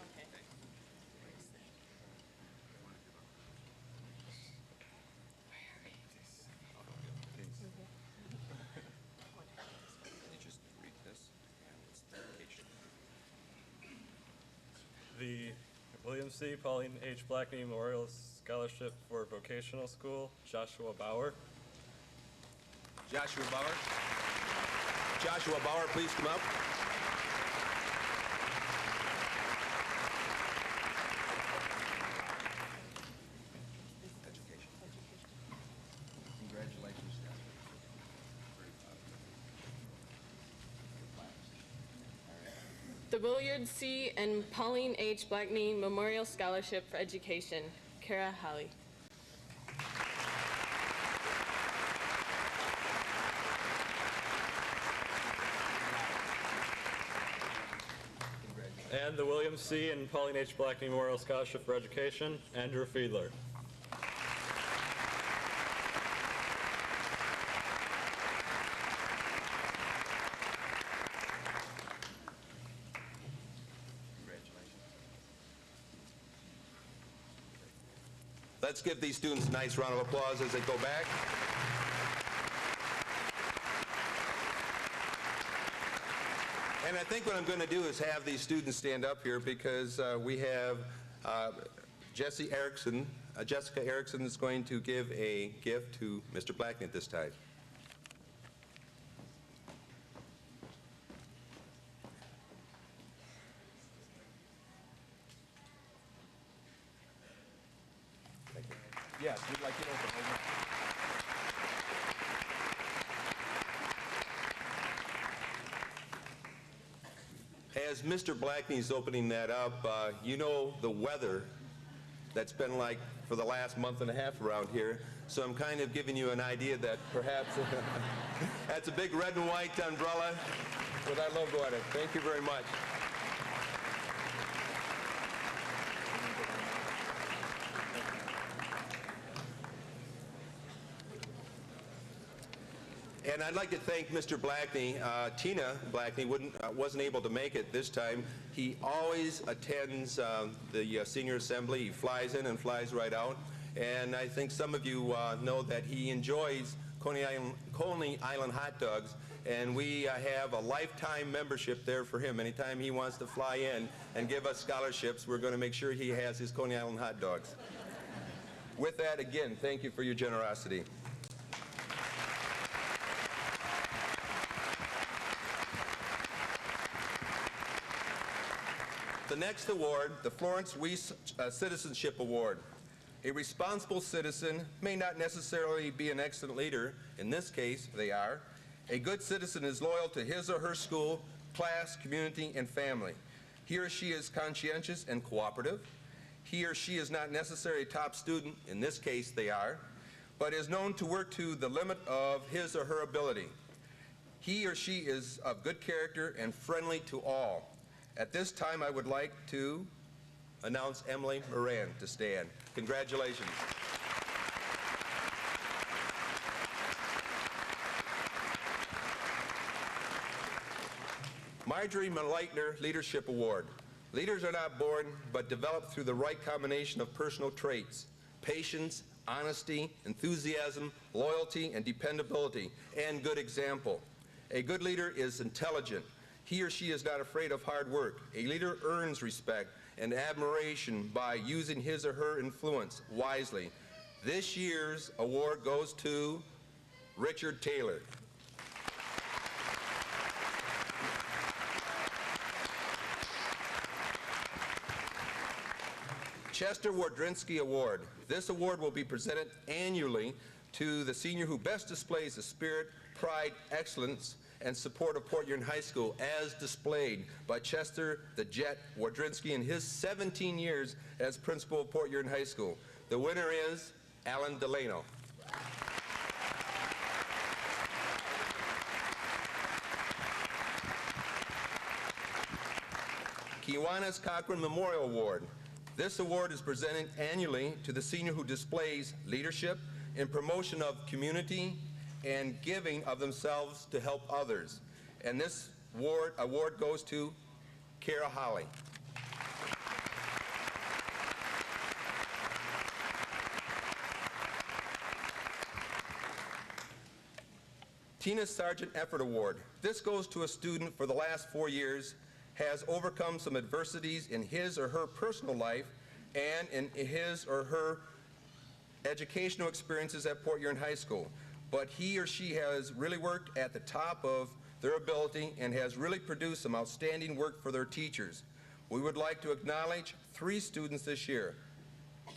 Okay. The William C. Pauline H. Blackney Memorial Scholarship for Vocational School, Joshua Bauer. Joshua Bauer. Joshua Bauer, please come up. Education. Congratulations. The Willard C. and Pauline H. Blackney Memorial Scholarship for Education, Kara Halley. And the William C. and Pauline H. Blackney Memorial Scholarship for Education, Andrew Fiedler. Let's give these students a nice round of applause as they go back. And I think what I'm going to do is have these students stand up here because we have Jessica Erickson is going to give a gift to Mr. Blackney at this time. Thank you. Yes, we'd like you to open. As Mr. Blackney's opening that up, you know the weather that's been like for the last month and a half around here, so I'm kind of giving you an idea that perhaps that's a big red and white umbrella with our logo on it. Thank you very much. And I'd like to thank Mr. Blackney. Tina Blackney wasn't able to make it this time. He always attends the senior assembly. He flies in and flies right out. And I think some of you know that he enjoys Coney Island hot dogs, and we have a lifetime membership there for him. Anytime he wants to fly in and give us scholarships, we're going to make sure he has his Coney Island hot dogs. With that, again, thank you for your generosity. The next award, the Florence Weiss Citizenship Award. A responsible citizen may not necessarily be an excellent leader. In this case, they are. A good citizen is loyal to his or her school, class, community, and family. He or she is conscientious and cooperative. He or she is not necessarily a top student. In this case, they are, but is known to work to the limit of his or her ability. He or she is of good character and friendly to all. At this time, I would like to announce Emily Moran to stand. Congratulations. Marjorie Maleitner Leadership Award. Leaders are not born, but developed through the right combination of personal traits: patience, honesty, enthusiasm, loyalty, and dependability, and good example. A good leader is intelligent. He or she is not afraid of hard work. A leader earns respect and admiration by using his or her influence wisely. This year's award goes to Richard Taylor. Chester Wardrinsky Award. This award will be presented annually to the senior who best displays the spirit, pride, excellence, and support of Port Huron High School as displayed by Chester the Jet Wardrinsky in his 17 years as principal of Port Huron High School. The winner is Alan Delano. Kiwanis Cochran Memorial Award. This award is presented annually to the senior who displays leadership in promotion of community and giving of themselves to help others. And this award goes to Kara Holly. Tina Sargent Effort Award. This goes to a student for the last 4 years, has overcome some adversities in his or her personal life and in his or her educational experiences at Port Huron High School. But he or she has really worked at the top of their ability and has really produced some outstanding work for their teachers. We would like to acknowledge 3 students this year: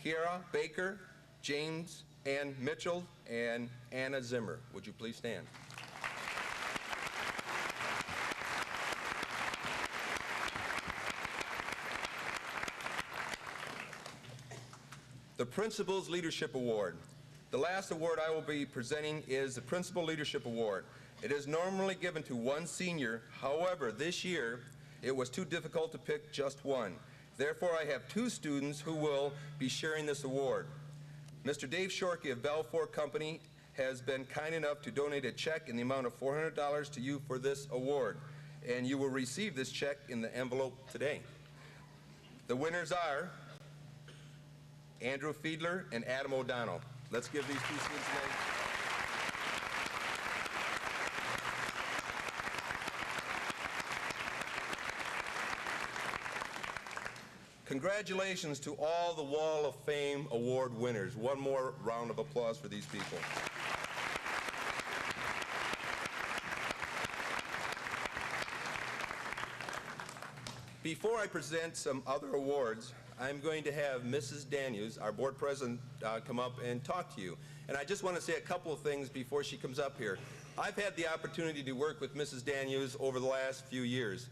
Kiara Baker, James Ann Mitchell, and Anna Zimmer. Would you please stand? The Principal's Leadership Award. The last award I will be presenting is the Principal Leadership Award. It is normally given to one senior. However, this year, it was too difficult to pick just one. Therefore, I have 2 students who will be sharing this award. Mr. Dave Shorkey of Balfour Company has been kind enough to donate a check in the amount of $400 to you for this award, and you will receive this check in the envelope today. The winners are Andrew Fiedler and Adam O'Donnell. Let's give these 2 students a name. Congratulations to all the Wall of Fame Award winners. One more round of applause for these people. Before I present some other awards, I'm going to have Mrs. Daniels, our board president, come up and talk to you. And I just want to say a couple of things before she comes up here. I've had the opportunity to work with Mrs. Daniels over the last few years.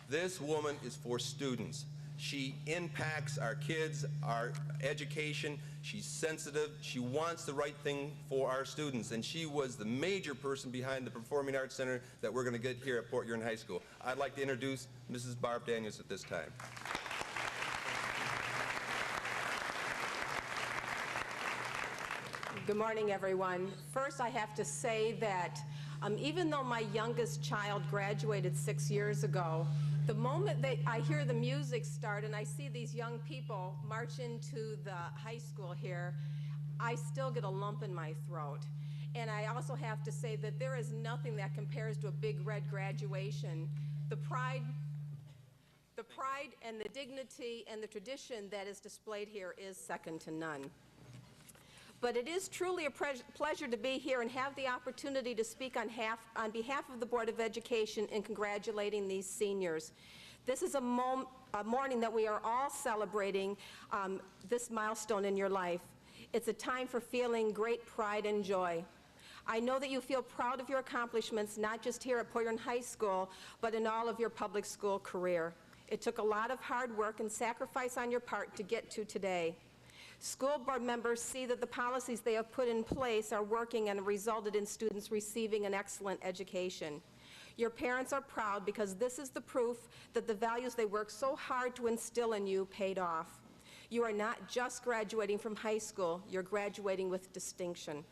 This woman is for students. She impacts our kids, our education. She's sensitive. She wants the right thing for our students. And she was the major person behind the Performing Arts Center that we're going to get here at Port Huron High School. I'd like to introduce Mrs. Barb Daniels at this time. Good morning, everyone. First, I have to say that even though my youngest child graduated 6 years ago, the moment that I hear the music start and I see these young people march into the high school here, I still get a lump in my throat. And I also have to say that there is nothing that compares to a big red graduation. The pride and the dignity and the tradition that is displayed here is second to none. But it is truly a pleasure to be here and have the opportunity to speak on behalf of the Board of Education in congratulating these seniors. This is a morning that we are all celebrating this milestone in your life. It's a time for feeling great pride and joy. I know that you feel proud of your accomplishments, not just here at Poyern High School, but in all of your public school career. It took a lot of hard work and sacrifice on your part to get to today. School board members see that the policies they have put in place are working and have resulted in students receiving an excellent education. Your parents are proud because this is the proof that the values they worked so hard to instill in you paid off. You are not just graduating from high school, you're graduating with distinction.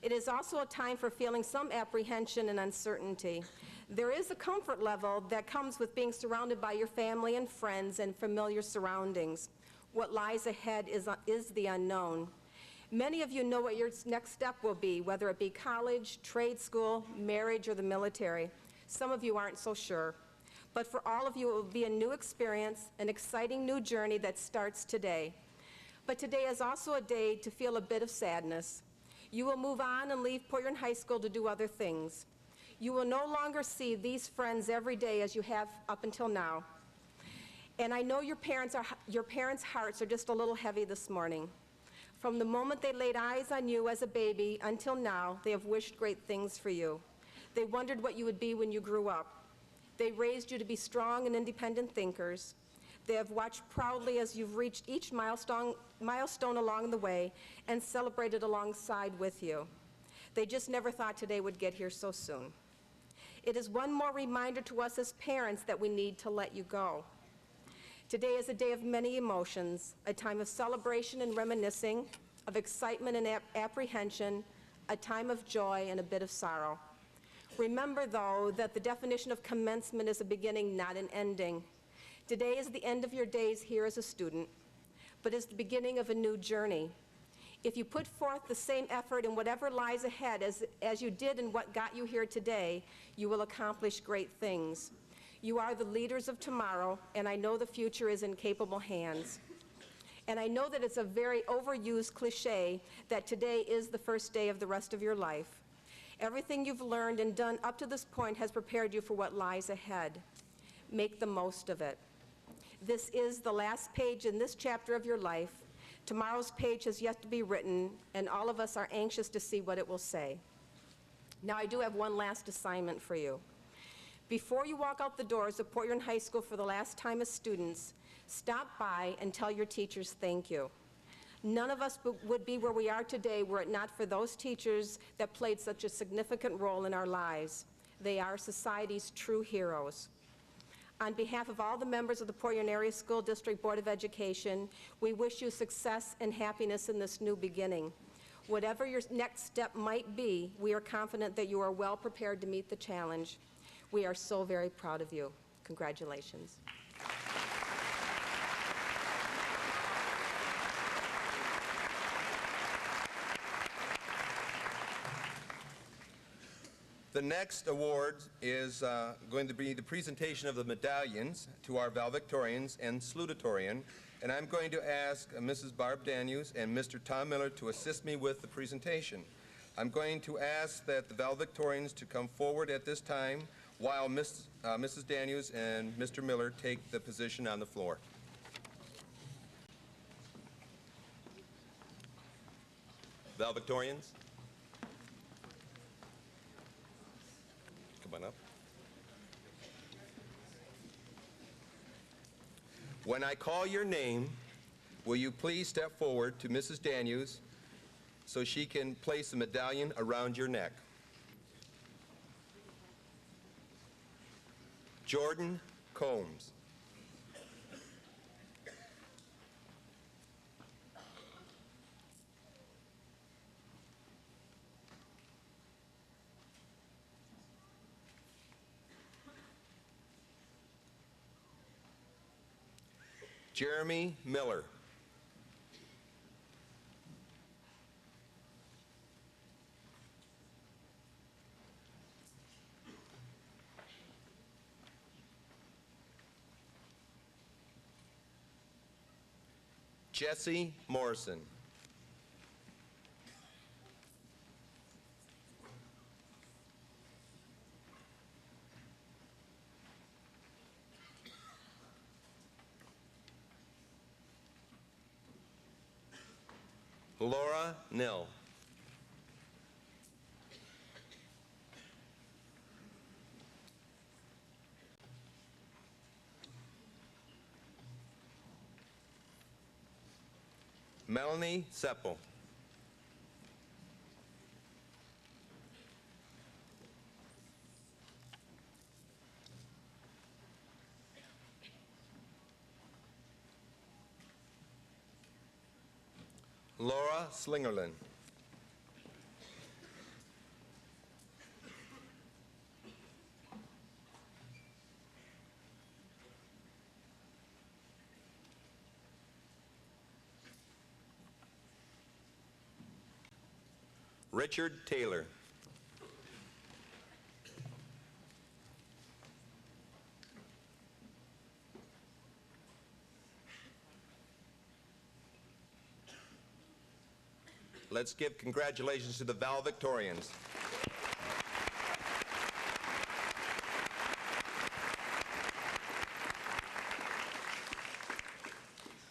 It is also a time for feeling some apprehension and uncertainty. There is a comfort level that comes with being surrounded by your family and friends and familiar surroundings. What lies ahead is the unknown. Many of you know what your next step will be, whether it be college, trade school, marriage, or the military. Some of you aren't so sure. But for all of you, it will be a new experience, an exciting new journey that starts today. But today is also a day to feel a bit of sadness. You will move on and leave Poyern High School to do other things. You will no longer see these friends every day as you have up until now. And I know your parents' hearts are just a little heavy this morning. From the moment they laid eyes on you as a baby until now, they have wished great things for you. They wondered what you would be when you grew up. They raised you to be strong and independent thinkers. They have watched proudly as you've reached each milestone along the way and celebrated alongside with you. They just never thought today would get here so soon. It is one more reminder to us as parents that we need to let you go. Today is a day of many emotions, a time of celebration and reminiscing, of excitement and apprehension, a time of joy and a bit of sorrow. Remember, though, that the definition of commencement is a beginning, not an ending. Today is the end of your days here as a student, but is the beginning of a new journey. If you put forth the same effort in whatever lies ahead as you did in what got you here today, you will accomplish great things. You are the leaders of tomorrow, and I know the future is in capable hands. And I know that it's a very overused cliche that today is the first day of the rest of your life. Everything you've learned and done up to this point has prepared you for what lies ahead. Make the most of it. This is the last page in this chapter of your life. Tomorrow's page has yet to be written, and all of us are anxious to see what it will say. Now, I do have one last assignment for you. Before you walk out the doors of Poyern High School for the last time as students, stop by and tell your teachers thank you. None of us would be where we are today were it not for those teachers that played such a significant role in our lives. They are society's true heroes. On behalf of all the members of the Poyern Area School District Board of Education, we wish you success and happiness in this new beginning. Whatever your next step might be, we are confident that you are well prepared to meet the challenge. We are so very proud of you. Congratulations. The next award is going to be the presentation of the medallions to our valedictorians and salutatorian, and I'm going to ask Mrs. Barb Daniels and Mr. Tom Miller to assist me with the presentation. I'm going to ask that the valedictorians to come forward at this time while Mrs. Daniels and Mr. Miller take the position on the floor. Valedictorians? Come on up. When I call your name, will you please step forward to Mrs. Daniels so she can place a medallion around your neck? Jordan Combs. Jeremy Miller. Jesse Morrison. Laura Nill. Melanie Seppel. Laura Slingerland. Richard Taylor. Let's give congratulations to the valedictorians.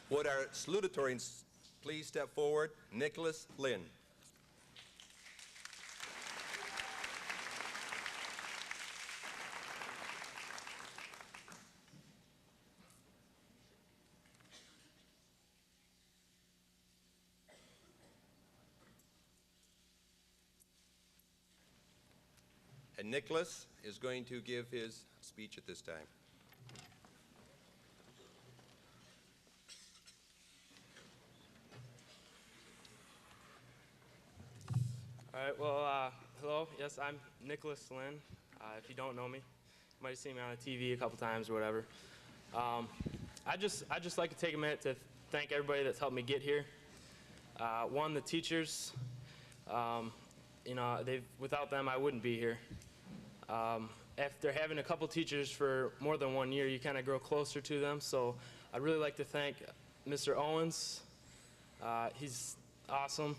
Would our salutatorians please step forward? Nicholas Lynn. And Nicholas is going to give his speech at this time. All right, well, hello. Yes, I'm Nicholas Lynn. If you don't know me, you might have seen me on the TV a couple times or whatever. I just like to take a minute to thank everybody that's helped me get here. One, the teachers. You know, without them, I wouldn't be here. After having a couple teachers for more than 1 year, you kind of grow closer to them. So I'd really like to thank Mr. Owens. He's awesome.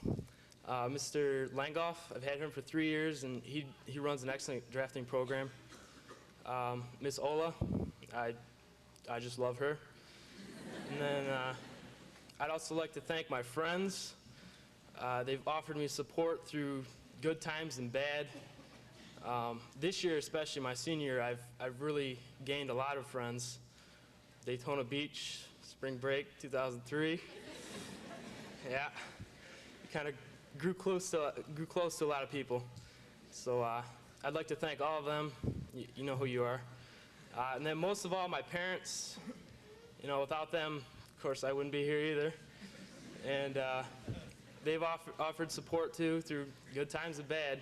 Mr. Langoff, I've had him for 3 years, and he runs an excellent drafting program. Miss Ola, I just love her. And then I'd also like to thank my friends. They've offered me support through good times and bad. This year, especially my senior year, I've really gained a lot of friends. Daytona Beach, spring break, 2003. Yeah, kind of grew close to a lot of people. So I'd like to thank all of them. You know who you are. And then most of all, my parents. You know, without them, of course, I wouldn't be here either. And they've offered support too, through good times and bad.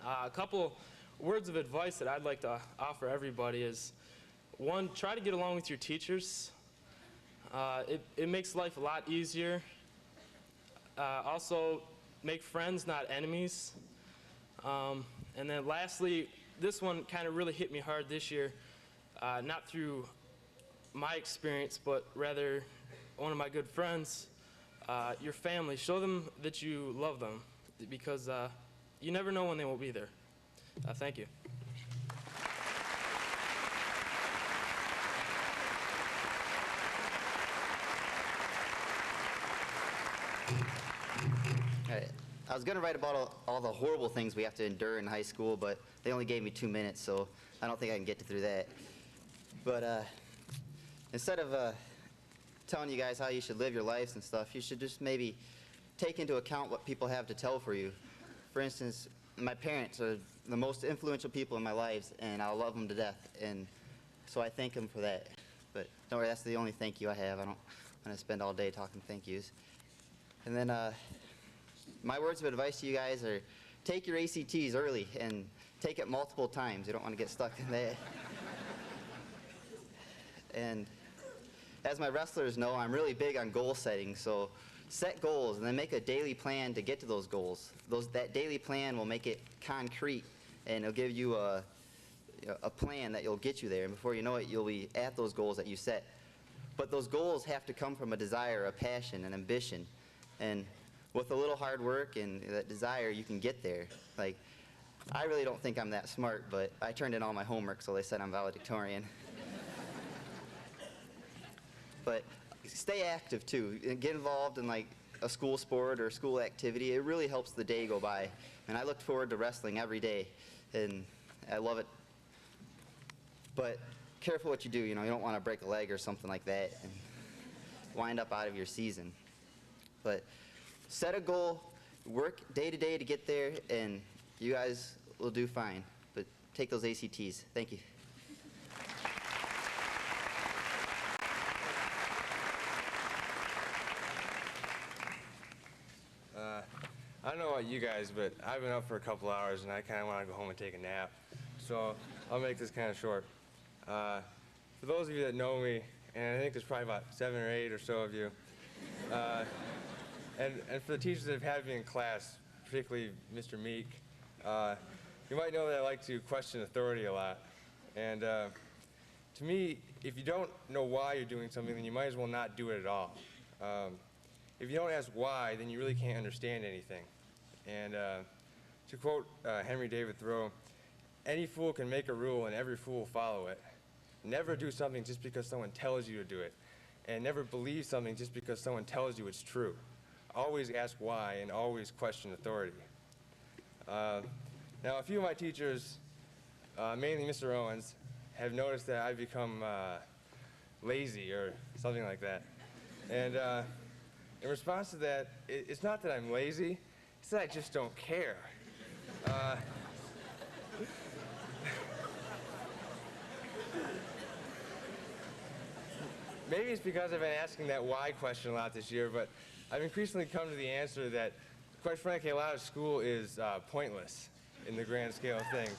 A couple words of advice that I'd like to offer everybody is, one, try to get along with your teachers. It makes life a lot easier. Also, make friends, not enemies. And then lastly, this one kind of really hit me hard this year, not through my experience, but rather one of my good friends, your family. Show them that you love them, because you never know when they won't be there. Thank you. All right. I was going to write about all the horrible things we have to endure in high school, but they only gave me 2 minutes, so I don't think I can get through that. But instead of telling you guys how you should live your lives and stuff, you should just maybe take into account what people have to tell for you. For instance, my parents are the most influential people in my lives, and I love them to death, and so I thank them for that. But don't worry, that's the only thank you I have. I don't want to spend all day talking thank yous. And then my words of advice to you guys are, take your ACTs early and take it multiple times. You don't want to get stuck in that. And as my wrestlers know, I'm really big on goal setting, so set goals and then make a daily plan to get to those goals. That daily plan will make it concrete, and it'll give you a plan that will get you there, and before you know it, you'll be at those goals that you set. But those goals have to come from a desire, a passion, an ambition. And with a little hard work and that desire, you can get there. Like, I really don't think I'm that smart, but I turned in all my homework, so they said I'm valedictorian. But stay active, too. And get involved in, like, a school sport or school activity. It really helps the day go by. And I look forward to wrestling every day, and I love it. But careful what you do. You know, you don't want to break a leg or something like that and wind up out of your season. But set a goal, work day to day to get there, and you guys will do fine. But take those ACTs. Thank you. I don't know about you guys, but I've been up for a couple hours and I kind of want to go home and take a nap. So I'll make this kind of short. For those of you that know me, and I think there's probably about 7 or 8 or so of you, and for the teachers that have had me in class, particularly Mr. Meek, you might know that I like to question authority a lot. And to me, if you don't know why you're doing something, then you might as well not do it at all. If you don't ask why, then you really can't understand anything. And to quote Henry David Thoreau, any fool can make a rule and every fool will follow it. Never do something just because someone tells you to do it. And never believe something just because someone tells you it's true. Always ask why and always question authority. Now, a few of my teachers, mainly Mr. Owens, have noticed that I've become lazy or something like that. And in response to that, it's not that I'm lazy, it's that I just don't care. Maybe it's because I've been asking that why question a lot this year, but I've increasingly come to the answer that, quite frankly, a lot of school is pointless in the grand scale of things.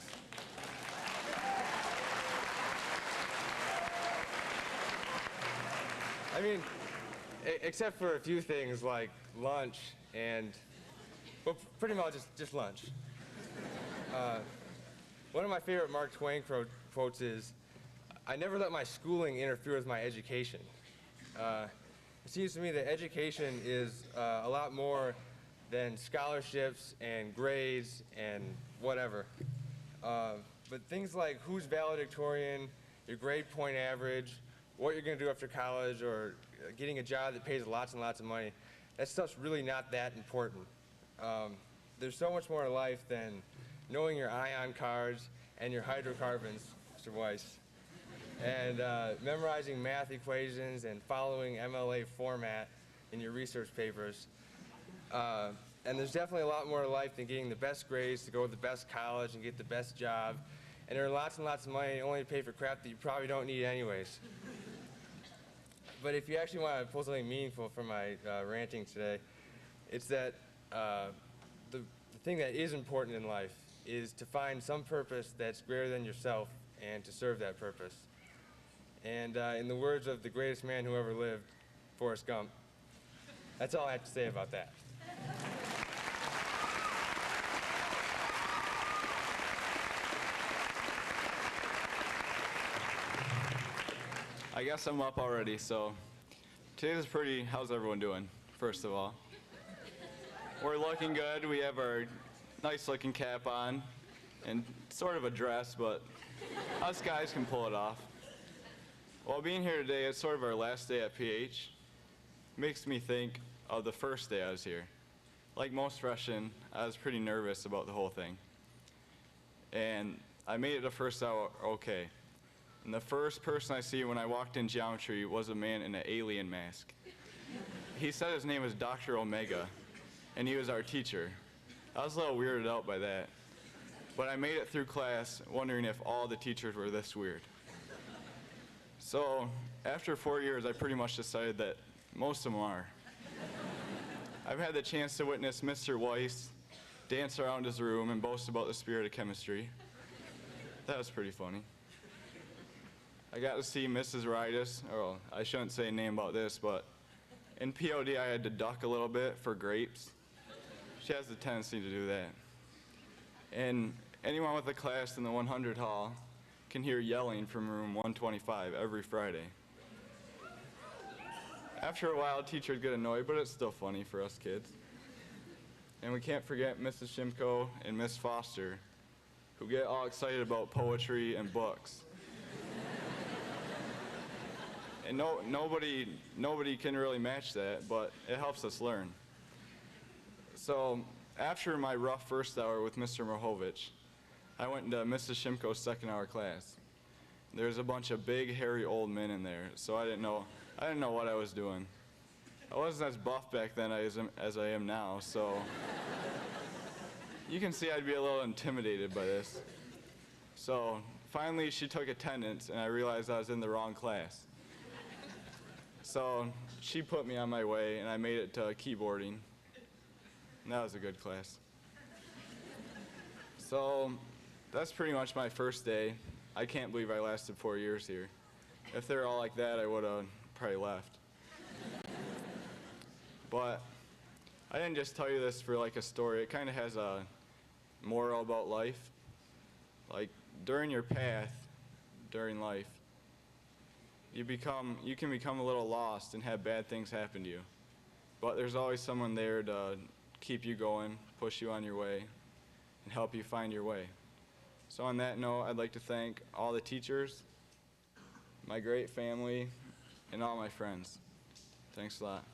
I mean, except for a few things like lunch and, well, pretty much just lunch. One of my favorite Mark Twain quotes is, "I never let my schooling interfere with my education." It seems to me that education is a lot more than scholarships and grades and whatever. But things like who's valedictorian, your grade point average, what you're going to do after college, or getting a job that pays lots and lots of money, that stuff's really not that important. There's so much more to life than knowing your ion cards and your hydrocarbons, Mr. Weiss, and memorizing math equations and following MLA format in your research papers. And there's definitely a lot more to life than getting the best grades to go to the best college and get the best job. And there are lots and lots of money only to pay for crap that you probably don't need anyways. But if you actually want to pull something meaningful from my ranting today, it's that the thing that is important in life is to find some purpose that's greater than yourself and to serve that purpose. And in the words of the greatest man who ever lived, Forrest Gump, that's all I have to say about that. I guess I'm up already, so today's pretty, how's everyone doing, first of all? We're looking good, we have our nice looking cap on, and sort of a dress, but us guys can pull it off. Well, being here today, it's sort of our last day at PH. Makes me think of the first day I was here. Like most freshmen, I was pretty nervous about the whole thing. And I made it the first hour okay. And the first person I see when I walked in geometry was a man in an alien mask. He said his name was Dr. Omega, and he was our teacher. I was a little weirded out by that. But I made it through class wondering if all the teachers were this weird. So after 4 years, I pretty much decided that most of them are. I've had the chance to witness Mr. Weiss dance around his room and boast about the spirit of chemistry. That was pretty funny. I got to see Mrs. Ridus, or I shouldn't say a name about this, but in POD I had to duck a little bit for grapes. She has the tendency to do that. And anyone with a class in the 100 hall can hear yelling from room 125 every Friday. After a while, teachers get annoyed, but it's still funny for us kids. And we can't forget Mrs. Shimko and Miss Foster, who get all excited about poetry and books. And nobody can really match that, but it helps us learn. So after my rough first hour with Mr. Mahovich, I went into Mrs. Shimko's second hour class. There's a bunch of big, hairy old men in there, so I didn't know what I was doing. I wasn't as buff back then as I am now, so you can see I'd be a little intimidated by this. So finally, she took attendance, and I realized I was in the wrong class. So she put me on my way, and I made it to keyboarding. And that was a good class. So that's pretty much my first day. I can't believe I lasted 4 years here. If they were all like that, I would have probably left. But I didn't just tell you this for like a story. It kind of has a moral about life. Like during your path, during life, you can become a little lost and have bad things happen to you. But there's always someone there to keep you going, push you on your way, and help you find your way. So on that note, I'd like to thank all the teachers, my great family, and all my friends. Thanks a lot.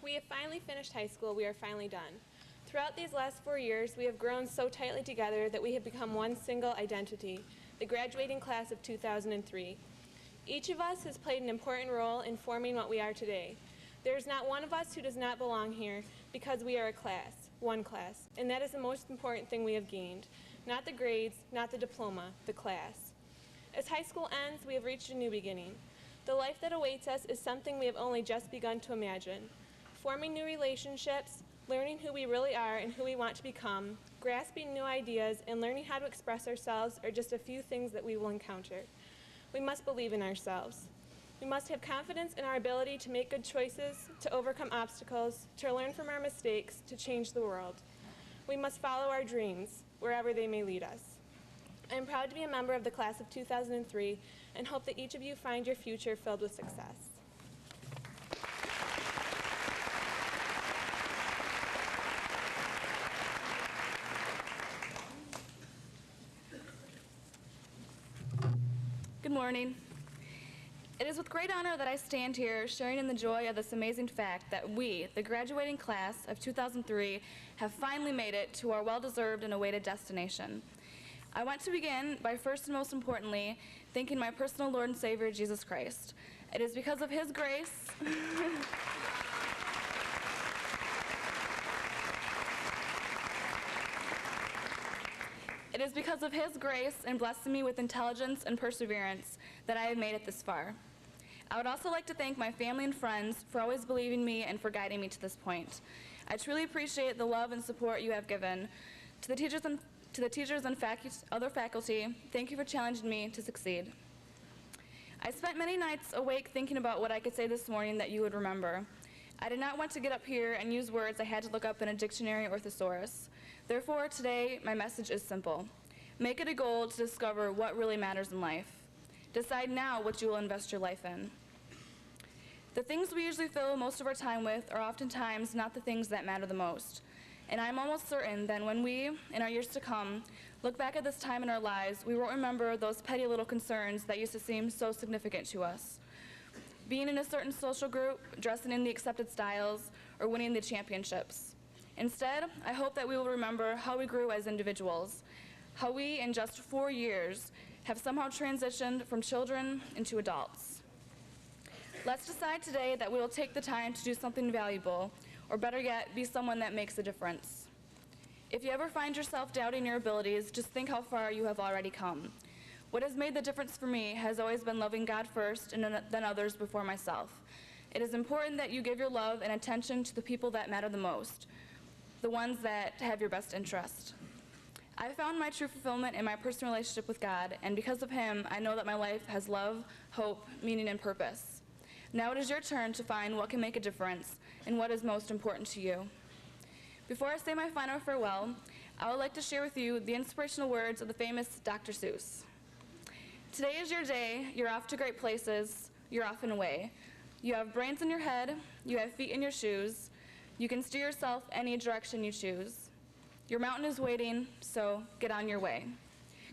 We have finally finished high school. We are finally done. Throughout these last 4 years, we have grown so tightly together that we have become one single identity, the graduating class of 2003. Each of us has played an important role in forming what we are today. There is not one of us who does not belong here because we are a class, one class, and that is the most important thing we have gained. Not the grades, not the diploma, the class. As high school ends, we have reached a new beginning. The life that awaits us is something we have only just begun to imagine. Forming new relationships, learning who we really are and who we want to become, grasping new ideas, and learning how to express ourselves are just a few things that we will encounter. We must believe in ourselves. We must have confidence in our ability to make good choices, to overcome obstacles, to learn from our mistakes, to change the world. We must follow our dreams, wherever they may lead us. I am proud to be a member of the class of 2003 and hope that each of you find your future filled with success. Good morning. It is with great honor that I stand here sharing in the joy of this amazing fact that we, the graduating class of 2003, have finally made it to our well-deserved and awaited destination. I want to begin by first and most importantly thanking my personal Lord and Savior, Jesus Christ. It is because of His grace It is because of His grace and blessing me with intelligence and perseverance that I have made it this far. I would also like to thank my family and friends for always believing in me and for guiding me to this point. I truly appreciate the love and support you have given. To the teachers and other faculty, thank you for challenging me to succeed. I spent many nights awake thinking about what I could say this morning that you would remember. I did not want to get up here and use words I had to look up in a dictionary or thesaurus. Therefore, today, my message is simple. Make it a goal to discover what really matters in life. Decide now what you will invest your life in. The things we usually fill most of our time with are oftentimes not the things that matter the most. And I'm almost certain that when we, in our years to come, look back at this time in our lives, we won't remember those petty little concerns that used to seem so significant to us. Being in a certain social group, dressing in the accepted styles, or winning the championships. Instead, I hope that we will remember how we grew as individuals, how we, in just 4 years, have somehow transitioned from children into adults. Let's decide today that we will take the time to do something valuable, or better yet, be someone that makes a difference. If you ever find yourself doubting your abilities, just think how far you have already come. What has made the difference for me has always been loving God first and then others before myself. It is important that you give your love and attention to the people that matter the most, the ones that have your best interest. I found my true fulfillment in my personal relationship with God, and because of Him, I know that my life has love, hope, meaning, and purpose. Now it is your turn to find what can make a difference and what is most important to you. Before I say my final farewell, I would like to share with you the inspirational words of the famous Dr. Seuss. Today is your day, you're off to great places, you're off and away. You have brains in your head, you have feet in your shoes, you can steer yourself any direction you choose. Your mountain is waiting, so get on your way.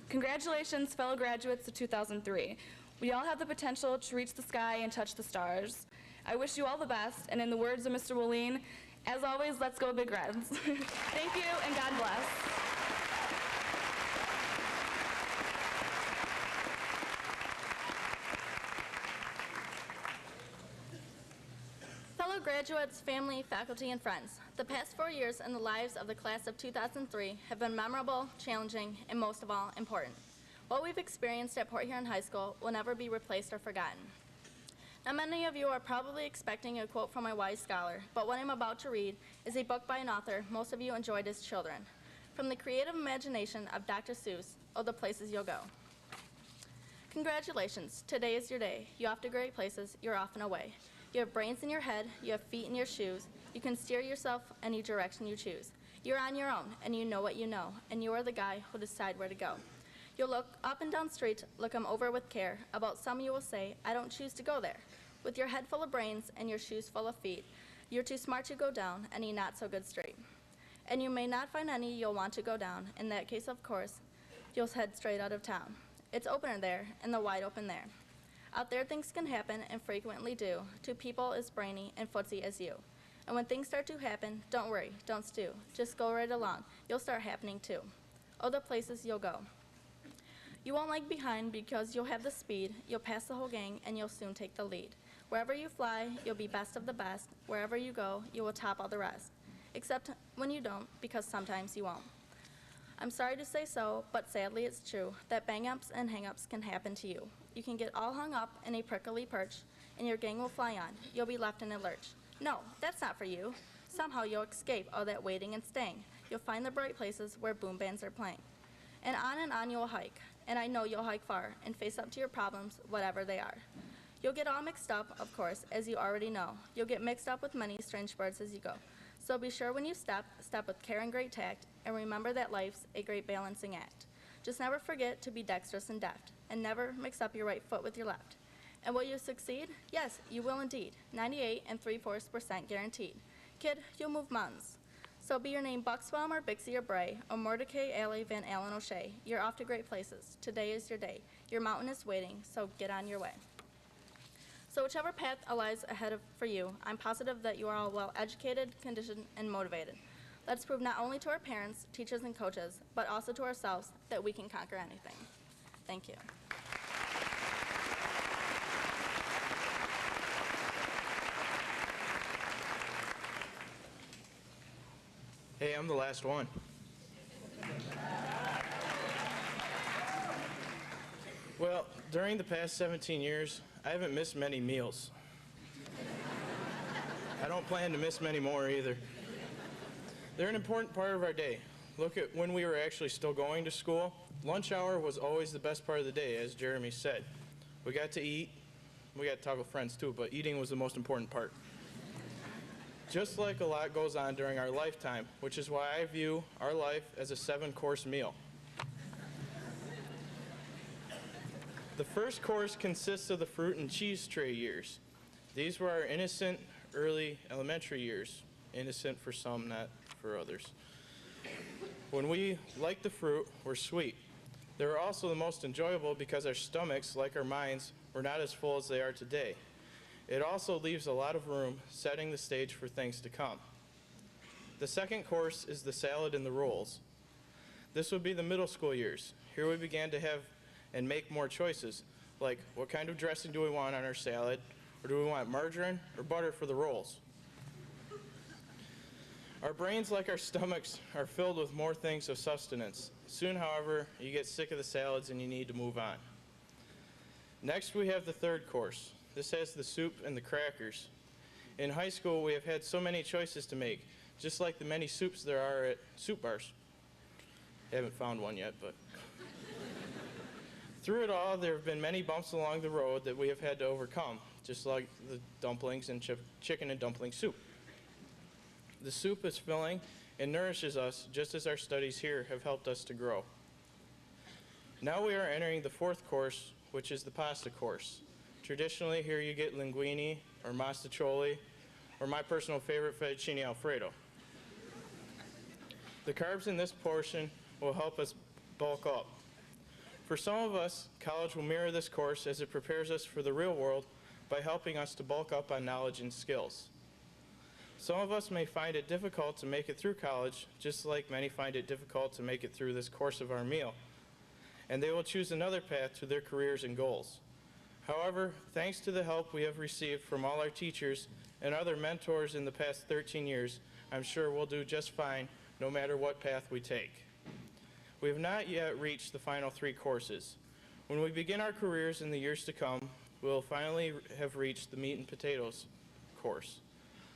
Congratulations, fellow graduates of 2003. We all have the potential to reach the sky and touch the stars. I wish you all the best, and in the words of Mr. Wooleen, as always, let's go Big Reds. Thank you, and God bless. Fellow graduates, family, faculty, and friends, the past 4 years in the lives of the class of 2003 have been memorable, challenging, and most of all, important. What we've experienced at Port Huron High School will never be replaced or forgotten. Now, many of you are probably expecting a quote from a wise scholar, but what I'm about to read is a book by an author most of you enjoyed as children. From the creative imagination of Dr. Seuss, Oh, the Places You'll Go. Congratulations, today is your day. You're off to great places, you're off and away. You have brains in your head, you have feet in your shoes, you can steer yourself any direction you choose. You're on your own, and you know what you know, and you are the guy who'll decide where to go. You'll look up and down street, look 'em over with care. About some you will say, I don't choose to go there. With your head full of brains and your shoes full of feet, you're too smart to go down any not so good street. And you may not find any you'll want to go down. In that case, of course, you'll head straight out of town. It's opener there, and the wide open there. Out there things can happen, and frequently do, to people as brainy and footsy as you. And when things start to happen, don't worry, don't stew. Just go right along. You'll start happening too. Oh, the places you'll go. You won't lag behind because you'll have the speed, you'll pass the whole gang, and you'll soon take the lead. Wherever you fly, you'll be best of the best. Wherever you go, you will top all the rest. Except when you don't, because sometimes you won't. I'm sorry to say so, but sadly it's true, that bang-ups and hang-ups can happen to you. You can get all hung up in a prickly perch, and your gang will fly on. You'll be left in a lurch. No, that's not for you. Somehow you'll escape all that waiting and staying. You'll find the bright places where boom bands are playing. And on you'll hike. And I know you'll hike far and face up to your problems, whatever they are. You'll get all mixed up, of course, as you already know. You'll get mixed up with many strange birds as you go. So be sure when you step with care and great tact, and remember that life's a great balancing act. Just never forget to be dexterous and deft, and never mix up your right foot with your left. And will you succeed? Yes, you will indeed. 98 3/4% guaranteed. Kid, you'll move mountains. So be your name Bucksbaum or Bixie or Bray, or Mordecai, Alley, Van Allen, O'Shea. You're off to great places. Today is your day. Your mountain is waiting, so get on your way. So whichever path lies ahead for you, I'm positive that you are all well educated, conditioned, and motivated. Let's prove not only to our parents, teachers, and coaches, but also to ourselves that we can conquer anything. Thank you. Hey, I'm the last one. Well, during the past 17 years, I haven't missed many meals. I don't plan to miss many more either. They're an important part of our day. Look at when we were actually still going to school. Lunch hour was always the best part of the day, as Jeremy said. We got to eat. We got to talk with friends too, but eating was the most important part. Just like a lot goes on during our lifetime, which is why I view our life as a 7-course meal. The first course consists of the fruit and cheese tray years. These were our innocent, early elementary years. Innocent for some, not for others. When we liked the fruit, were sweet. They were also the most enjoyable because our stomachs, like our minds, were not as full as they are today. It also leaves a lot of room, setting the stage for things to come. The second course is the salad and the rolls. This would be the middle school years. Here we began to have and make more choices, like what kind of dressing do we want on our salad, or do we want margarine or butter for the rolls? Our brains, like our stomachs, are filled with more things of sustenance. Soon, however, you get sick of the salads and you need to move on. Next, we have the third course. This has the soup and the crackers. In high school, we have had so many choices to make, just like the many soups there are at soup bars. Haven't found one yet, but... Through it all, there have been many bumps along the road that we have had to overcome, just like the dumplings and chicken and dumpling soup. The soup is filling, and nourishes us just as our studies here have helped us to grow. Now we are entering the fourth course, which is the pasta course. Traditionally, here you get linguine or mostaccioli, or my personal favorite, fettuccine alfredo. The carbs in this portion will help us bulk up. For some of us, college will mirror this course as it prepares us for the real world by helping us to bulk up on knowledge and skills. Some of us may find it difficult to make it through college, just like many find it difficult to make it through this course of our meal, and they will choose another path to their careers and goals. However, thanks to the help we have received from all our teachers and other mentors in the past 13 years, I'm sure we'll do just fine no matter what path we take. We have not yet reached the final three courses. When we begin our careers in the years to come, we'll finally have reached the meat and potatoes course.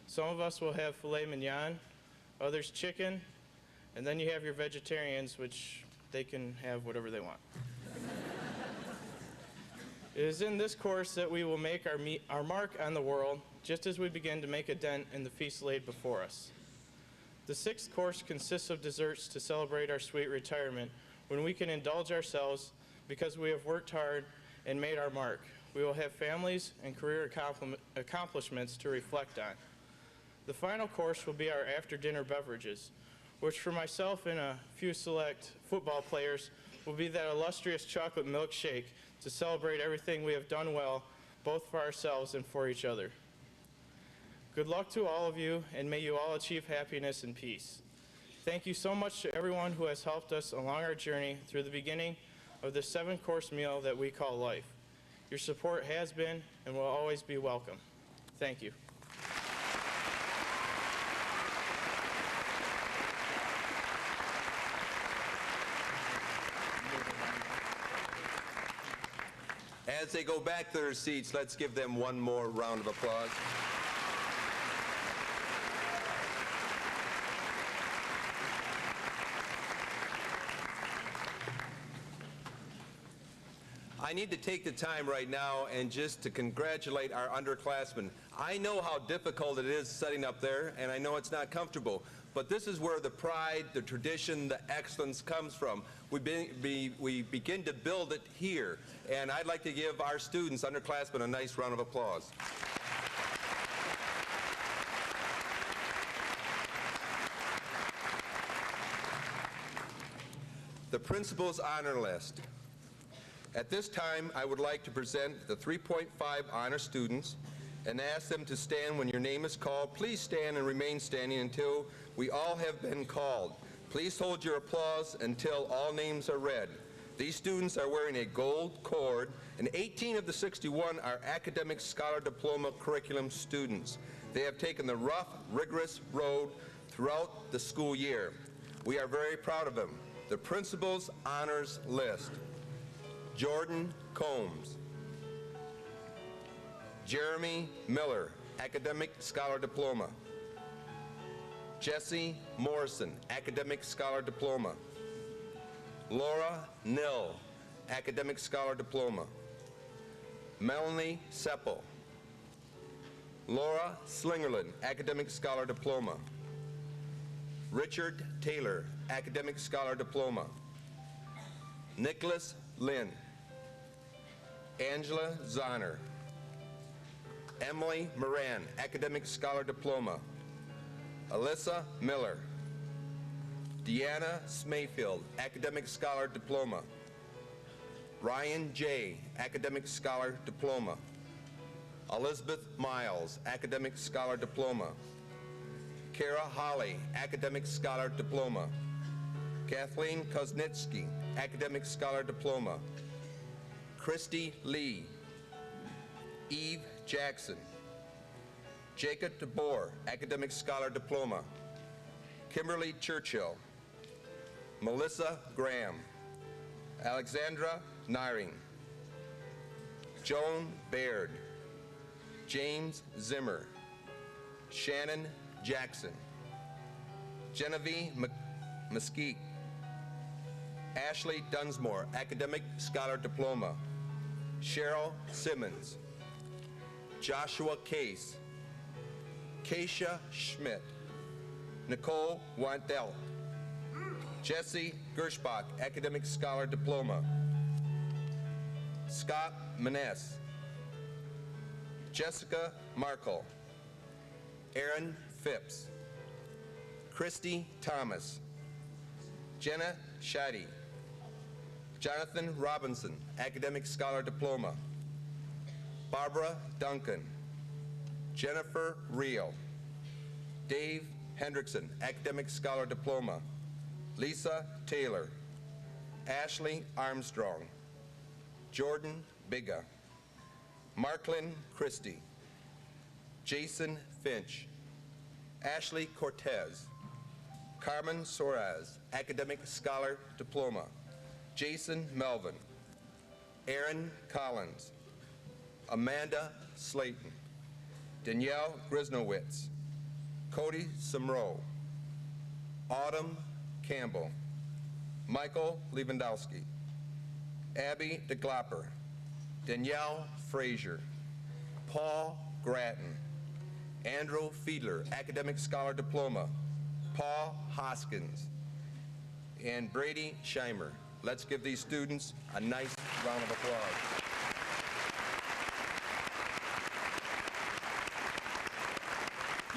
Some of us will have filet mignon, others chicken, and then you have your vegetarians, which they can have whatever they want. It is in this course that we will make our mark on the world, just as we begin to make a dent in the feast laid before us. The sixth course consists of desserts to celebrate our sweet retirement, when we can indulge ourselves because we have worked hard and made our mark. We will have families and career accomplishments to reflect on. The final course will be our after-dinner beverages, which for myself and a few select football players will be that illustrious chocolate milkshake to celebrate everything we have done well, both for ourselves and for each other. Good luck to all of you, and may you all achieve happiness and peace. Thank you so much to everyone who has helped us along our journey through the beginning of this 7-course meal that we call life. Your support has been and will always be welcome. Thank you. As they go back to their seats, let's give them one more round of applause. I need to take the time right now and just to congratulate our underclassmen. I know how difficult it is setting up there, and I know it's not comfortable, but this is where the pride, the tradition, the excellence comes from. We begin to build it here, and I'd like to give our students, underclassmen, a nice round of applause. The principal's honor list. At this time, I would like to present the 3.5 honor students and ask them to stand when your name is called. Please stand and remain standing until we all have been called. Please hold your applause until all names are read. These students are wearing a gold cord, and 18 of the 61 are academic scholar diploma curriculum students. They have taken the rough, rigorous road throughout the school year. We are very proud of them. The principal's honors list. Jordan Combs. Jeremy Miller, Academic Scholar Diploma. Jesse Morrison, Academic Scholar Diploma. Laura Nill, Academic Scholar Diploma. Melanie Seppel. Laura Slingerland, Academic Scholar Diploma. Richard Taylor, Academic Scholar Diploma. Nicholas Lynn. Angela Zahner. Emily Moran, Academic Scholar Diploma. Alyssa Miller. Deanna Smayfield, Academic Scholar Diploma. Ryan J., Academic Scholar Diploma. Elizabeth Miles, Academic Scholar Diploma. Kara Holly, Academic Scholar Diploma. Kathleen Koznitsky, Academic Scholar Diploma. Christy Lee. Eve Jackson. Jacob DeBoer, Academic Scholar Diploma. Kimberly Churchill. Melissa Graham. Alexandra Niring. Joan Baird. James Zimmer. Shannon Jackson. Genevieve Mesquite. Ashley Dunsmore, Academic Scholar Diploma. Cheryl Simmons. Joshua Case. Keisha Schmidt. Nicole Wandel. Jesse Gershbach, Academic Scholar Diploma. Scott Maness. Jessica Markle. Aaron Phipps. Christy Thomas. Jenna Shaddy. Jonathan Robinson, Academic Scholar Diploma. Barbara Duncan. Jennifer Rio. Dave Hendrickson, Academic Scholar Diploma. Lisa Taylor. Ashley Armstrong. Jordan Biga. Marklyn Christie. Jason Finch. Ashley Cortez. Carmen Soares, Academic Scholar Diploma. Jason Melvin. Aaron Collins. Amanda Slayton. Danielle Grisnowitz. Cody Simrow. Autumn Campbell. Michael Lewandowski. Abby DeGlopper. Danielle Frazier. Paul Gratton. Andrew Fiedler, Academic Scholar Diploma. Paul Hoskins. And Brady Scheimer. Let's give these students a nice round of applause.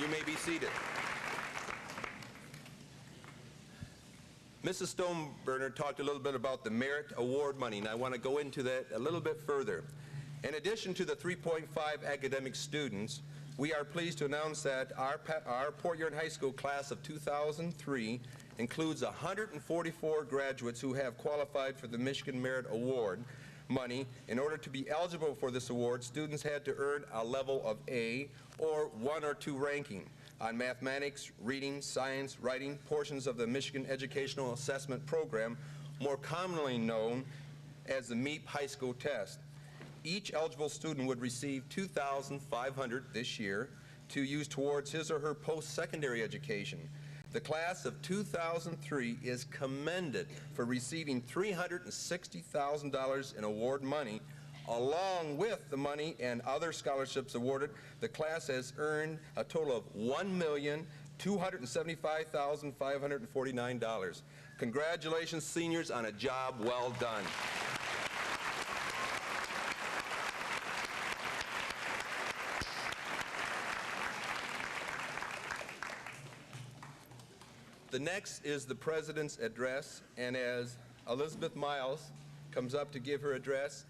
You may be seated. Mrs. Stoneburner talked a little bit about the Merit Award money, and I want to go into that a little bit further. In addition to the 3.5 academic students, we are pleased to announce that our Port Huron High School class of 2003 includes 144 graduates who have qualified for the Michigan Merit Award money. In order to be eligible for this award, students had to earn a level of A or 1 or 2 ranking on mathematics, reading, science, writing, portions of the Michigan Educational Assessment Program, more commonly known as the MEAP High School Test. Each eligible student would receive $2,500 this year to use towards his or her post-secondary education. The class of 2003 is commended for receiving $360,000 in award money. Along with the money and other scholarships awarded, the class has earned a total of $1,275,549. Congratulations, seniors, on a job well done. The next is the President's address, and as Elizabeth Miles comes up to give her address,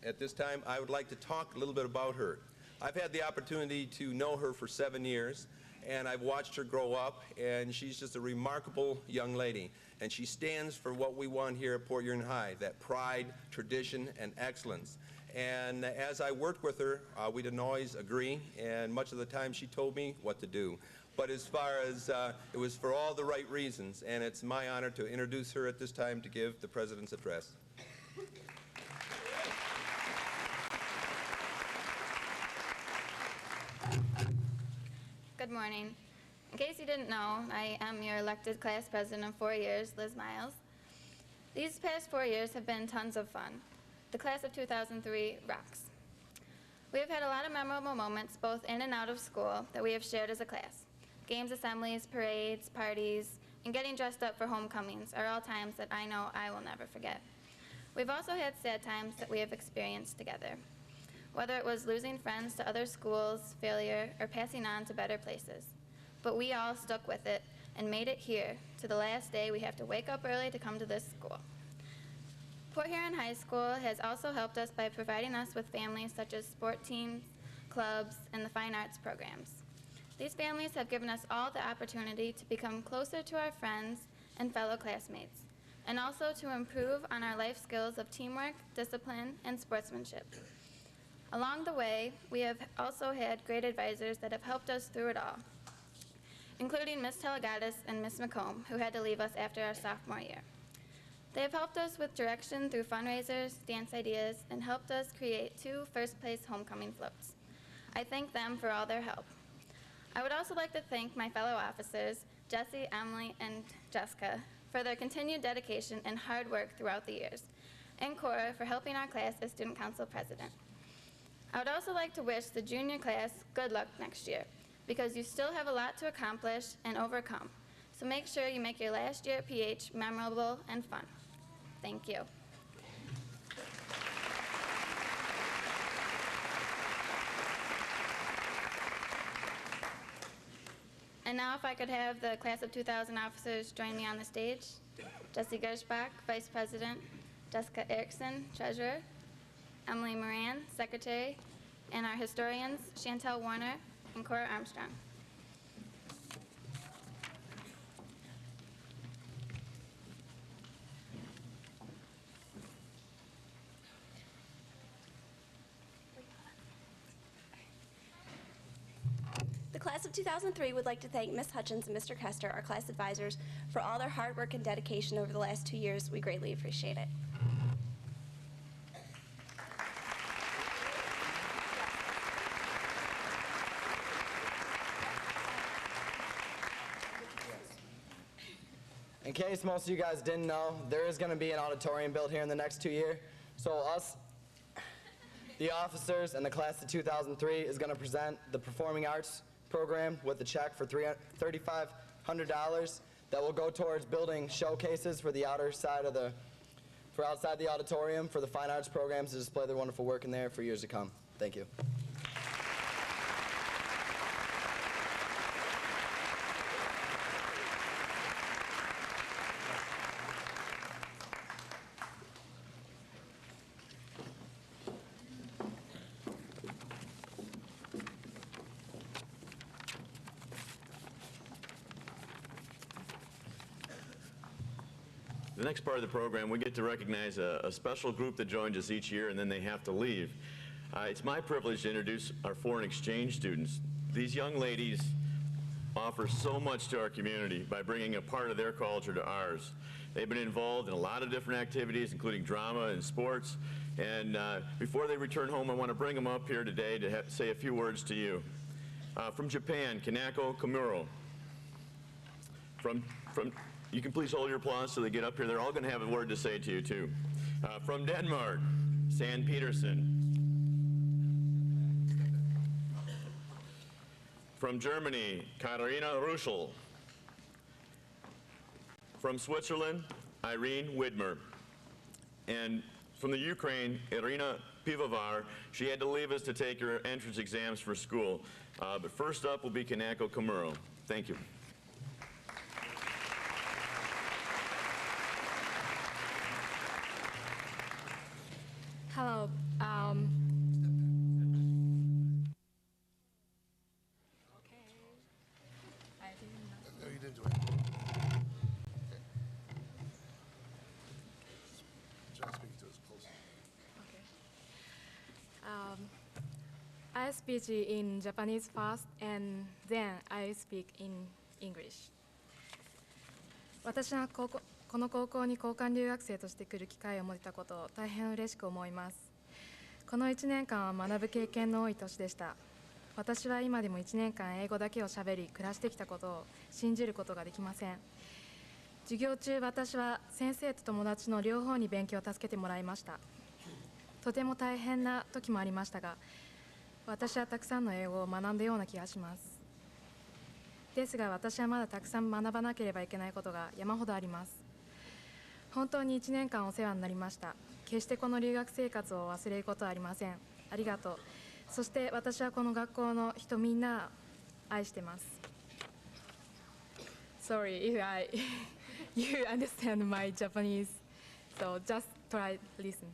at this time, I would like to talk a little bit about her. I've had the opportunity to know her for 7 years, and I've watched her grow up, and she's just a remarkable young lady. And she stands for what we want here at Port Huron High, that pride, tradition, and excellence. And as I worked with her, we didn't always agree, and much of the time she told me what to do. But as far as it was for all the right reasons, and it's my honor to introduce her at this time to give the President's address. Good morning. In case you didn't know, I am your elected class president of 4 years, Liz Miles. These past 4 years have been tons of fun. The class of 2003 rocks. We have had a lot of memorable moments both in and out of school that we have shared as a class. Games, assemblies, parades, parties, and getting dressed up for homecomings are all times that I know I will never forget. We've also had sad times that we have experienced together, whether it was losing friends to other schools, failure, or passing on to better places. But we all stuck with it and made it here to the last day we have to wake up early to come to this school. Port Huron High School has also helped us by providing us with families such as sport teams, clubs, and the fine arts programs. These families have given us all the opportunity to become closer to our friends and fellow classmates, and also to improve on our life skills of teamwork, discipline, and sportsmanship. Along the way, we have also had great advisors that have helped us through it all, including Ms. Telegatis and Ms. McComb, who had to leave us after our sophomore year. They have helped us with direction through fundraisers, dance ideas, and helped us create 2 first-place homecoming floats. I thank them for all their help. I would also like to thank my fellow officers, Jesse, Emily, and Jessica, for their continued dedication and hard work throughout the years, and Cora for helping our class as student council president. I would also like to wish the junior class good luck next year. because you still have a lot to accomplish and overcome. So make sure you make your last year at PH memorable and fun. Thank you. And now if I could have the class of 2000 officers join me on the stage. Jesse Gershbach, Vice President, Jessica Erickson, Treasurer, Emily Moran, Secretary, and our historians, Chantel Warner and Cora Armstrong. The class of 2003 would like to thank Ms. Hutchins and Mr. Kester, our class advisors, for all their hard work and dedication over the last 2 years. We greatly appreciate it. In case most of you guys didn't know, there is going to be an auditorium built here in the next 2 years. So us, the officers, and the class of 2003 is going to present the Performing Arts program with a check for $3,500 that will go towards building showcases for the outside the auditorium for the fine arts programs to display their wonderful work in there for years to come. Thank you. The next part of the program, we get to recognize a special group that joins us each year, and then they have to leave. It's my privilege to introduce our foreign exchange students. These young ladies offer so much to our community by bringing a part of their culture to ours. They've been involved in a lot of different activities, including drama and sports. And before they return home, I want to bring them up here today to say a few words to you. From Japan, Kanako Komuro. You can please hold your applause so they get up here. They're all going to have a word to say to you, too. From Denmark, Sand Peterson. From Germany, Katharina Ruschel. From Switzerland, Irene Widmer. And from the Ukraine, Irina Pivovar. She had to leave us to take her entrance exams for school. But first up will be Kanako Komuro. Thank you. Hello. No, you didn't do it. Try speaking to us closer. I speak in Japanese first, and then I speak in English. 私はこの高校に交換留学生として来る機会を持てたことを大変嬉しく思います。この1年間は学ぶ経験の多い年でした。私は今でも1年間英語だけをしゃべり暮らしてきたことを信じることができません。授業中、私は先生と友達の両方に勉強を助けてもらいました。とても大変な時もありましたが、私はたくさんの英語を学んだような気がします。ですが私はまだたくさん学ばなければいけないことが山ほどあります。本当に1年間お世話になりました。決してこの留学生活を忘れることはありません。ありがとう。そして私はこの学校の人みんな愛してます。Sorry if you understand my Japanese, so just try listen.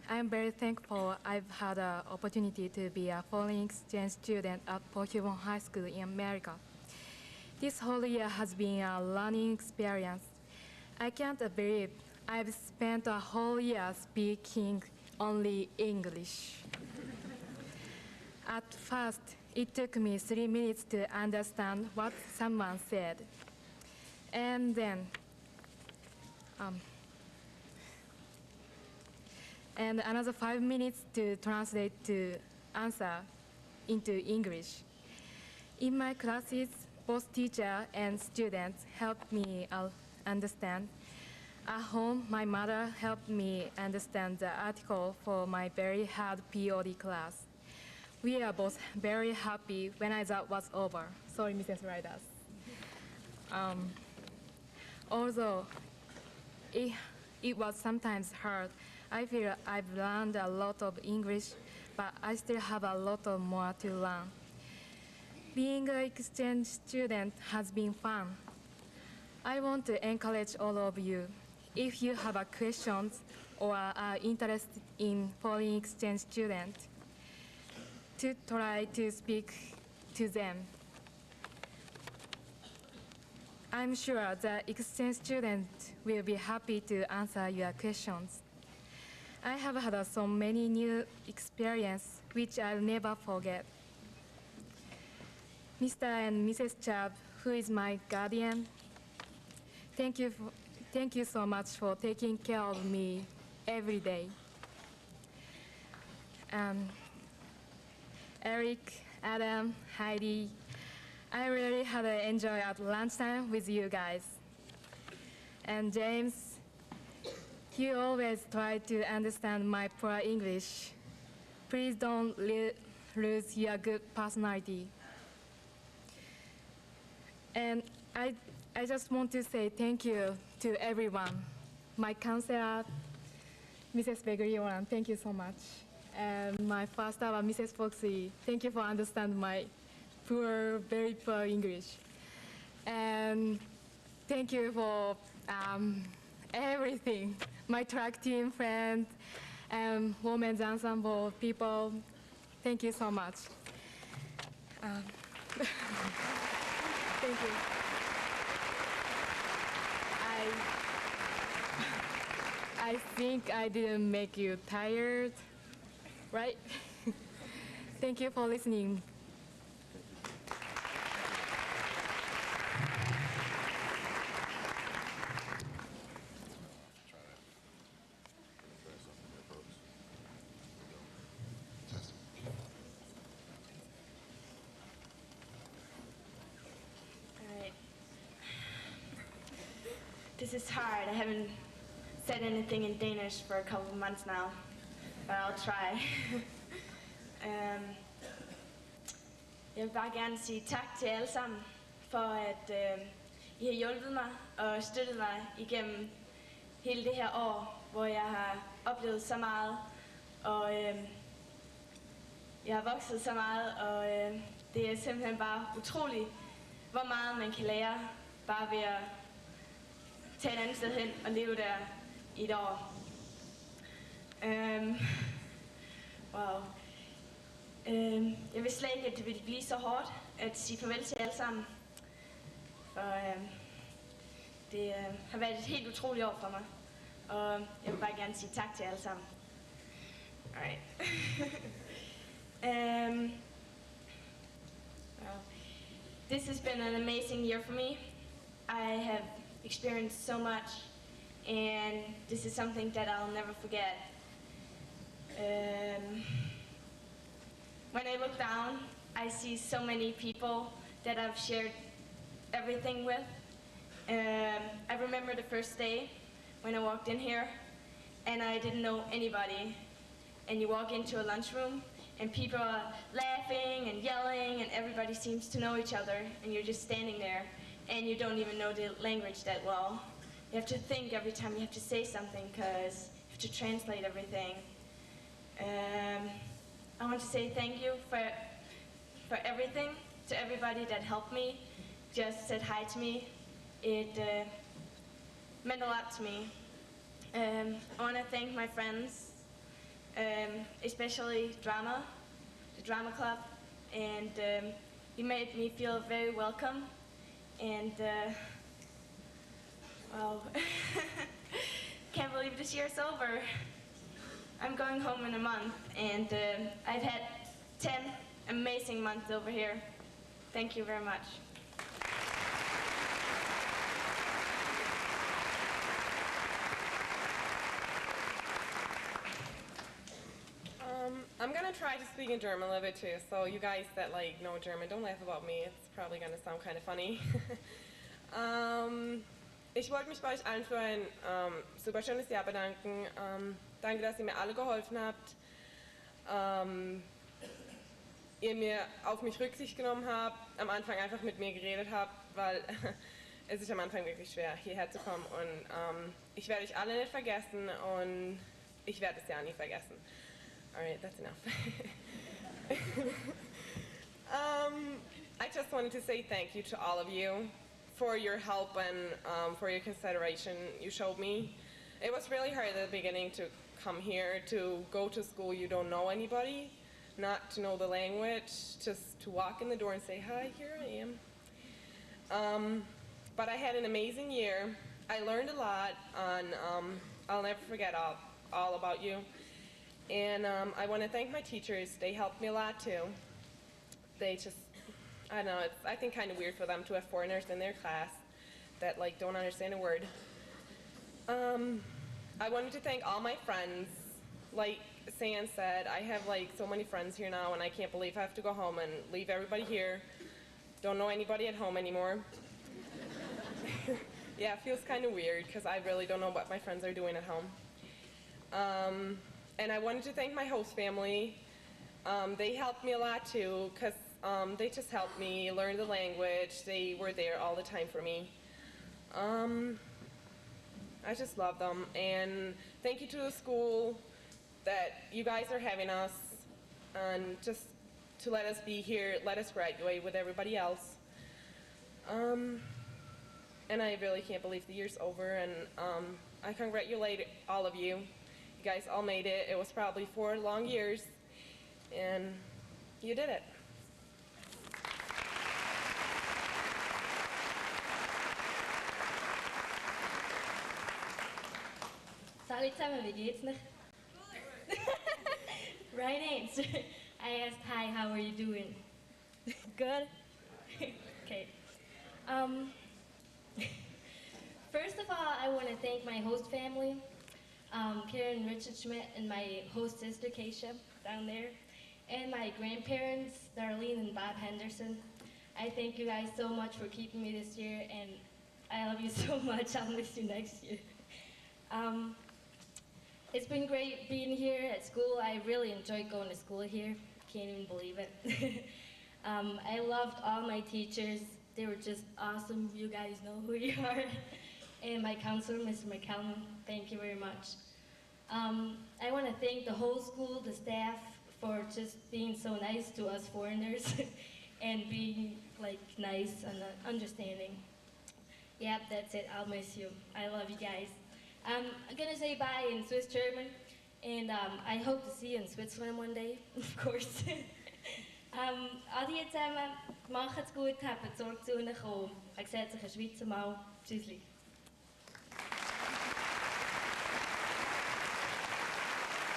I am very thankful I've had an opportunity to be a foreign exchange student at PHHS High School in America. This whole year has been a learning experience. I can't believe I've spent a whole year speaking only English. At first, it took me 3 minutes to understand what someone said. And then, and another 5 minutes to translate to answer into English. In my classes, both teacher and students helped me understand. At home, my mother helped me understand the article for my very hard POD class. we are both very happy when that was over. Sorry, Mrs. Riders. Although it was sometimes hard, I feel I've learned a lot of English, but I still have a lot of more to learn. Being an exchange student has been fun. I want to encourage all of you. If you have questions or are interested in foreign exchange students, to try to speak to them. I'm sure the exchange student will be happy to answer your questions. I have had so many new experiences which I'll never forget. Mr. and Mrs. Chubb, who is my guardian, thank you so much for taking care of me every day. Eric, Adam, Heidi, I really had an enjoy at lunchtime with you guys. And James, you always try to understand my poor English. Please don't lose your good personality. And I just want to say thank you to everyone. My counselor, Mrs. Beglioran, thank you so much. And my first hour, Mrs. Foxy, thank you for understanding my very poor English. And thank you for everything. My track team friends, women's ensemble people, thank you so much. Thank you. I think I didn't make you tired, right? Thank you for listening. All right. This is hard. I haven't said anything in Danish for a couple of months now, but I'll try. Jeg vil bare gerne sige tak til jer alle sammen for, at I har hjulpet mig og støttet mig igennem hele det her år, hvor jeg har oplevet så meget, og jeg har vokset så meget, og det er simpelthen bare utroligt, hvor meget man kan lære bare ved at tage et andet sted hen og leve der i et år. Wow. Jeg vidste slet ikke, at det ville blive så hårdt at sige farvel til alle sammen. For det har været et helt utroligt år for mig. Og jeg vil bare gerne sige tak til alle sammen. Alright. Well, this has been an amazing year for me. I have experienced so much, and this is something that I'll never forget. When I look down, I see so many people that I've shared everything with. I remember the first day when I walked in here and I didn't know anybody. And you walk into a lunchroom and people are laughing and yelling and everybody seems to know each other and you're just standing there and you don't even know the language that well. You have to think every time you have to say something because you have to translate everything. I want to say thank you for everything, to everybody that helped me, just said hi to me. It meant a lot to me. I want to thank my friends, especially drama, the drama club, and you made me feel very welcome. And wow, can't believe this year's over. I'm going home in a month, and I've had 10 amazing months over here. Thank you very much. I'm gonna try to speak in German a little bit too, so you guys that know German, don't laugh about me. It's probably gonna sound kind of funny. Ich wollte mich bei euch allen für ein super schönes Jahr bedanken. Danke, dass ihr mir alle geholfen habt. ihr auf mich Rücksicht genommen habt, am Anfang einfach mit mir geredet habt, weil es ist am Anfang wirklich schwer, hierher zu kommen. Und ich werde euch alle nicht vergessen und ich werde das Jahr nie vergessen. Alright, that's enough. I just wanted to say thank you to all of you for your help and for your consideration you showed me. It was really hard at the beginning to come here, to go to school, you don't know anybody, not to know the language, just to walk in the door and say, hi, here I am. But I had an amazing year. I learned a lot, and I'll never forget all about you. And I want to thank my teachers. They helped me a lot too. They just, I don't know, it's I think kind of weird for them to have foreigners in their class that like don't understand a word. I wanted to thank all my friends. Like San said, I have like so many friends here now, and I can't believe I have to go home and leave everybody here. Don't know anybody at home anymore. Yeah, it feels kind of weird because I really don't know what my friends are doing at home. And I wanted to thank my host family. They helped me a lot too because they just helped me learn the language. They were there all the time for me. I just love them. And thank you to the school that you guys are having us and just to let us be here, let us graduate with everybody else. And I really can't believe the year's over, and I congratulate all of you. You guys all made it. It was probably 4 long years, and you did it. Salut zusammen, wie geht's noch? Right answer. I asked, hi, how are you doing? Good? Okay. First of all, I want to thank my host family, Karen Richard Schmidt and my host sister, Keisha, down there, and my grandparents, Darlene and Bob Henderson. I thank you guys so much for keeping me this year, and I love you so much. I'll miss you next year. It's been great being here at school. I really enjoyed going to school here. Can't even believe it. I loved all my teachers. They were just awesome. You guys know who you are. And my counselor, Mr. McCallum, thank you very much. I want to thank the whole school, the staff, for just being so nice to us foreigners and being like nice and understanding. Yep, that's it. I'll miss you. I love you guys. I'm gonna say bye in Swiss German, and I hope to see you in Switzerland one day, of course. Adi zusammen, macht's gut, habt Sorge zu euch kommen. Ich sehe sich in der Schweiz mal. Tschüssli.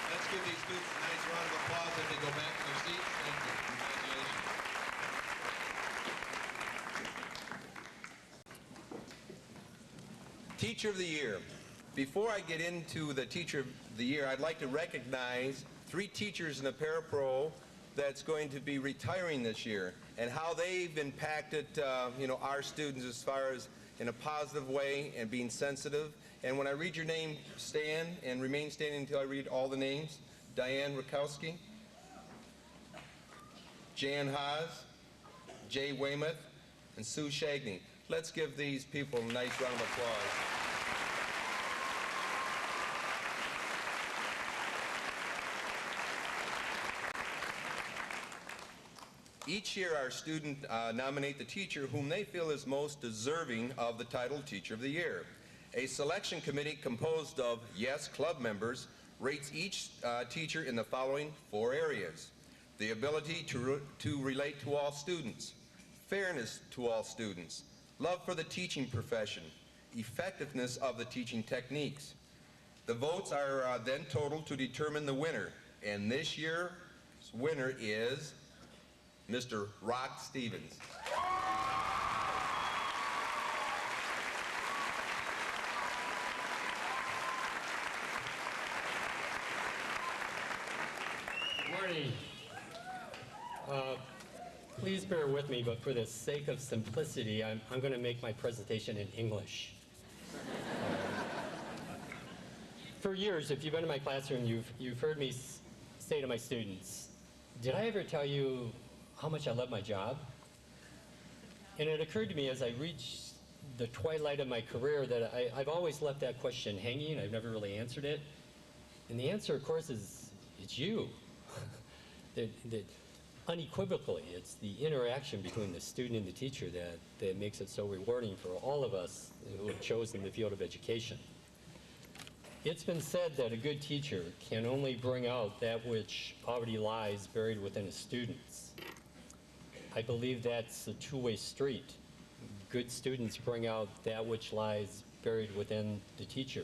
Let's give these students a nice round of applause as they go back to their seats. Thank you. Congratulations. Teacher of the Year. Before I get into the Teacher of the Year, I'd like to recognize 3 teachers in the parapro that's going to be retiring this year and how they've impacted our students as far as in a positive way and being sensitive. And when I read your name, stand and remain standing until I read all the names. Diane Rakowski, Jan Haas, Jay Weymouth, and Sue Shagney. Let's give these people a nice round of applause. Each year our students nominate the teacher whom they feel is most deserving of the title Teacher of the Year. A selection committee composed of YES Club members rates each teacher in the following 4 areas: the ability to relate to all students, fairness to all students, love for the teaching profession, effectiveness of the teaching techniques. The votes are then totaled to determine the winner, and this year's winner is Mr. Rock Stevens. Good morning. Please bear with me, but for the sake of simplicity, I'm going to make my presentation in English. For years, if you've been in my classroom, you've heard me say to my students, did I ever tell you how much I love my job. And it occurred to me as I reached the twilight of my career that I've always left that question hanging. I've never really answered it. And the answer, of course, is it's you. that unequivocally, it's the interaction between the student and the teacher that makes it so rewarding for all of us who have chosen the field of education. It's been said that a good teacher can only bring out that which already lies buried within his students. I believe that's a two-way street. Good students bring out that which lies buried within the teacher.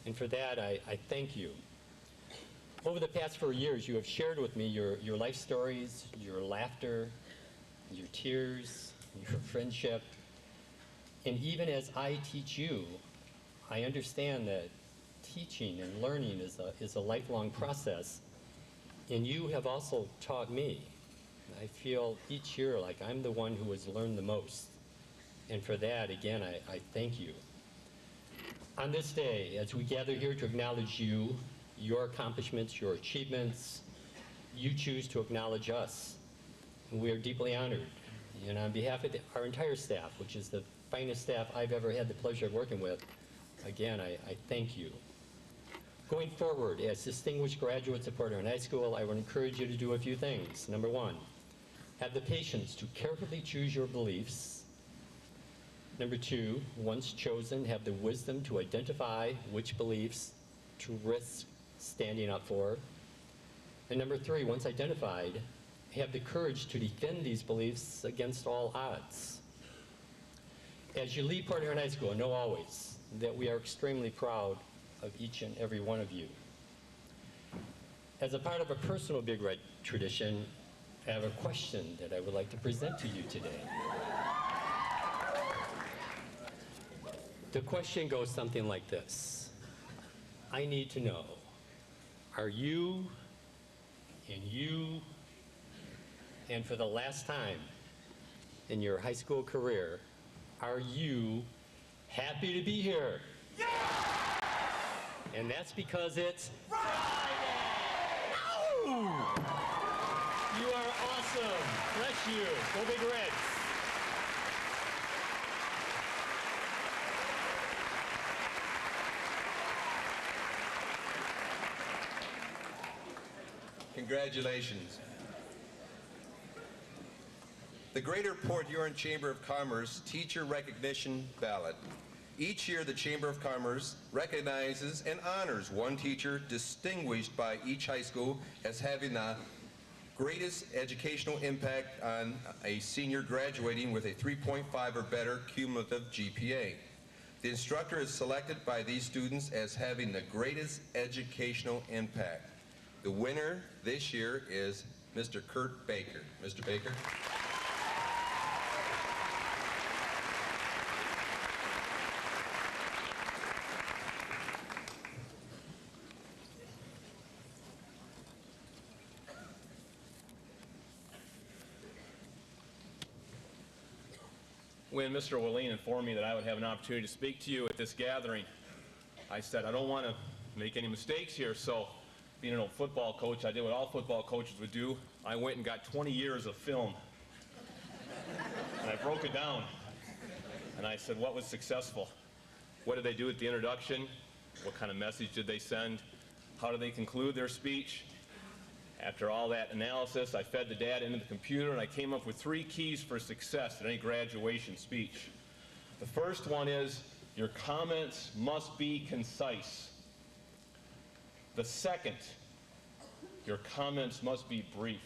And for that, I thank you. Over the past 4 years, you have shared with me your life stories, your laughter, your tears, your friendship. And even as I teach you, I understand that teaching and learning is a lifelong process. And you have also taught me. I feel each year like I'm the one who has learned the most. And for that, again, I thank you. On this day, as we gather here to acknowledge you, your accomplishments, your achievements, you choose to acknowledge us. And we are deeply honored. And on behalf of our entire staff, which is the finest staff I've ever had the pleasure of working with, again, I thank you. Going forward, as distinguished graduates of Port Huron High School, I would encourage you to do a few things. Number one, have the patience to carefully choose your beliefs. Number two, once chosen, have the wisdom to identify which beliefs to risk standing up for. And number three, once identified, have the courage to defend these beliefs against all odds. As you leave Port Huron High School, know always that we are extremely proud of each and every one of you. As a part of a personal Big Red tradition, I have a question that I would like to present to you today. The question goes something like this. I need to know, are you, and for the last time in your high school career, are you happy to be here? Yeah! And that's because it's Friday! Ow! You are awesome. Bless you. Go Big Reds. Congratulations. The Greater Port Huron Chamber of Commerce Teacher Recognition Ballot. Each year, the Chamber of Commerce recognizes and honors one teacher distinguished by each high school as having the greatest educational impact on a senior graduating with a 3.5 or better cumulative GPA. The instructor is selected by these students as having the greatest educational impact. The winner this year is Mr. Kurt Baker. Mr. Baker. When Mr. Willeen informed me that I would have an opportunity to speak to you at this gathering, I said, I don't want to make any mistakes here, so being an old football coach, I did what all football coaches would do. I went and got 20 years of film, and I broke it down, and I said, what was successful? What did they do at the introduction? What kind of message did they send? How did they conclude their speech? After all that analysis, I fed the data into the computer, and I came up with 3 keys for success at any graduation speech. The first one is your comments must be concise. The second, your comments must be brief.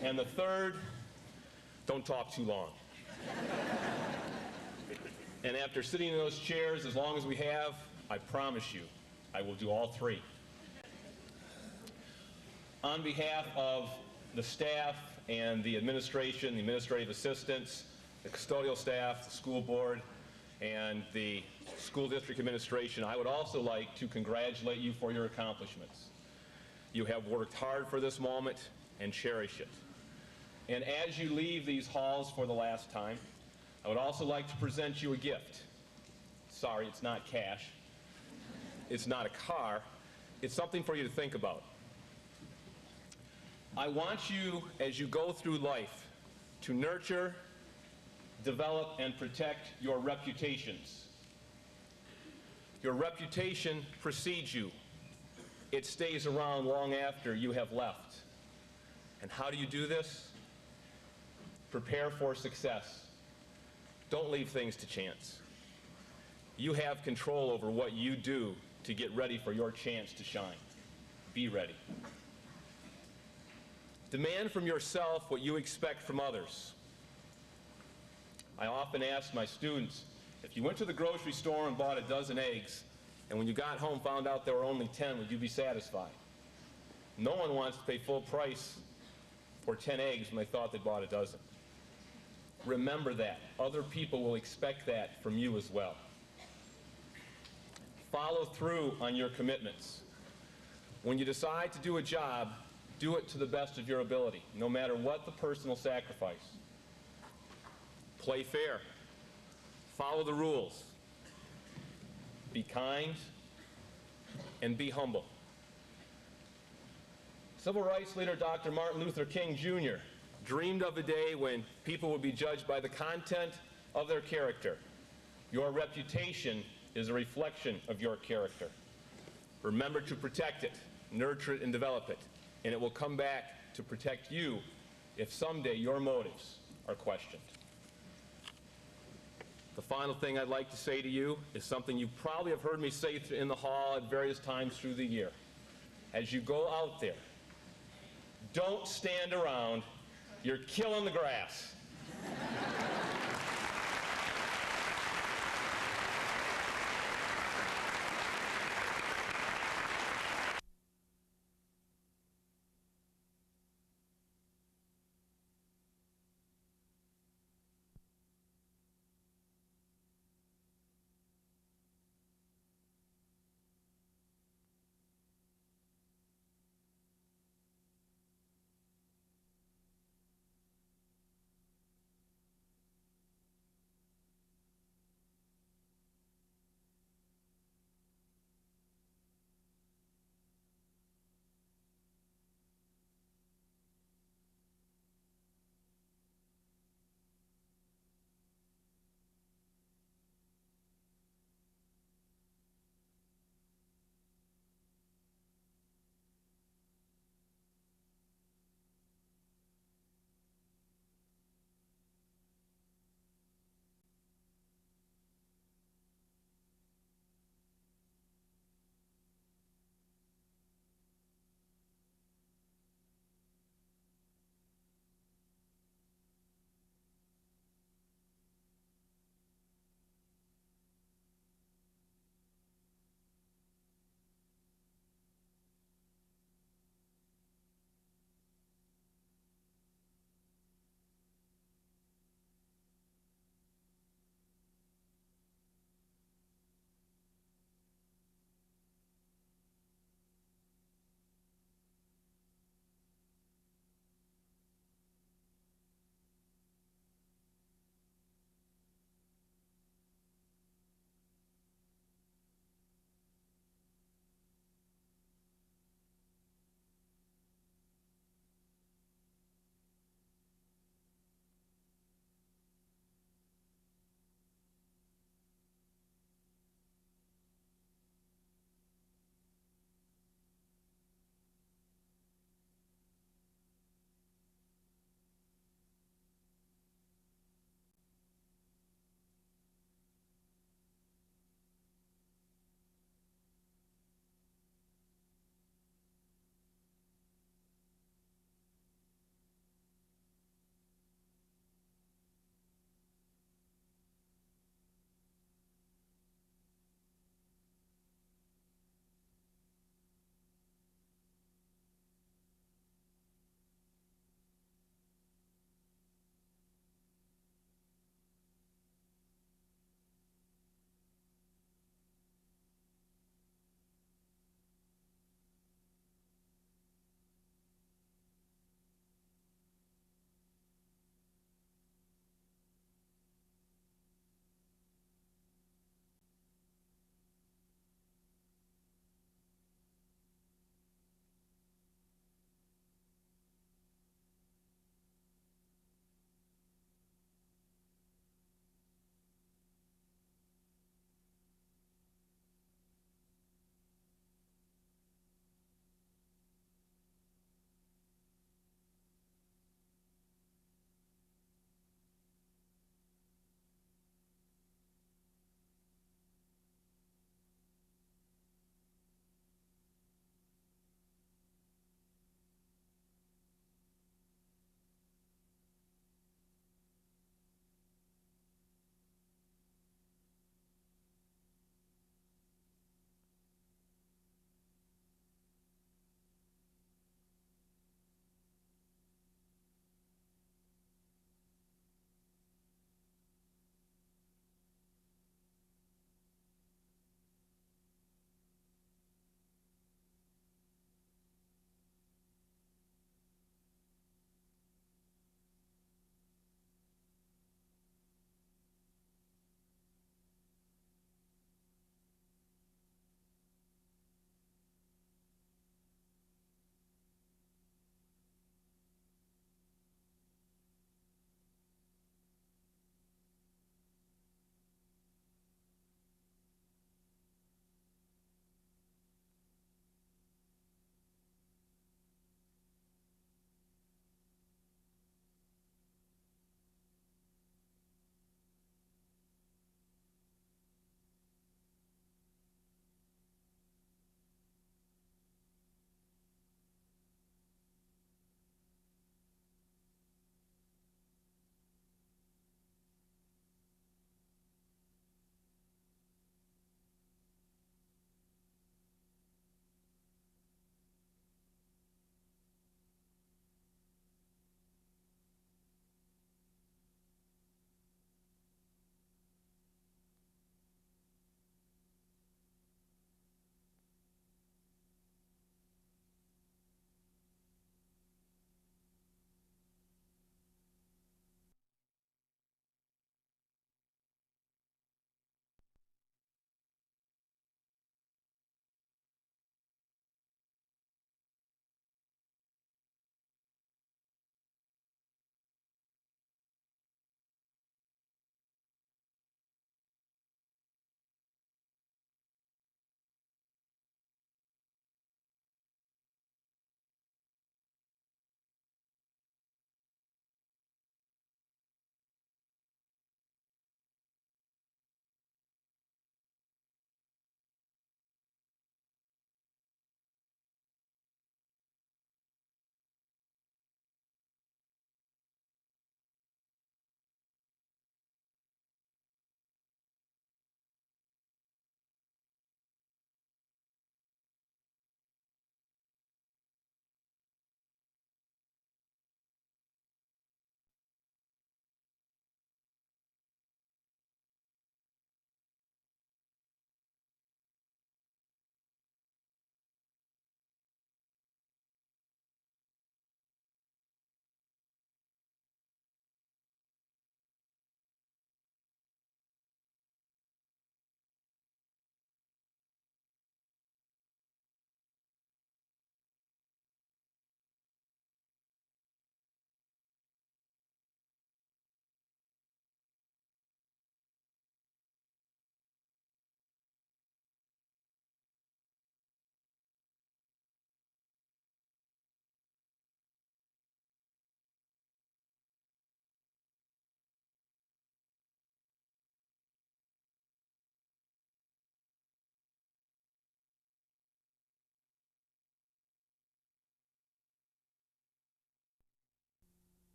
And the third, don't talk too long. And after sitting in those chairs as long as we have, I promise you, I will do all 3. On behalf of the staff and the administration, the administrative assistants, the custodial staff, the school board, and the school district administration, I would also like to congratulate you for your accomplishments. You have worked hard for this moment and cherish it. And as you leave these halls for the last time, I would also like to present you a gift. Sorry, it's not cash. It's not a car. It's something for you to think about. I want you, as you go through life, to nurture, develop, and protect your reputations. Your reputation precedes you. It stays around long after you have left. And how do you do this? Prepare for success. Don't leave things to chance. You have control over what you do to get ready for your chance to shine. Be ready. Demand from yourself what you expect from others. I often ask my students, if you went to the grocery store and bought a dozen eggs, and when you got home found out there were only 10, would you be satisfied? No one wants to pay full price for 10 eggs when they thought they bought a dozen. Remember that. Other people will expect that from you as well. Follow through on your commitments. When you decide to do a job, do it to the best of your ability, no matter what the personal sacrifice. Play fair. Follow the rules. Be kind and be humble. Civil rights leader Dr. Martin Luther King Jr. dreamed of a day when people would be judged by the content of their character. Your reputation is a reflection of your character. Remember to protect it, nurture it, and develop it, and it will come back to protect you if someday your motives are questioned. The final thing I'd like to say to you is something you probably have heard me say in the hall at various times through the year. As you go out there, don't stand around. You're killing the grass.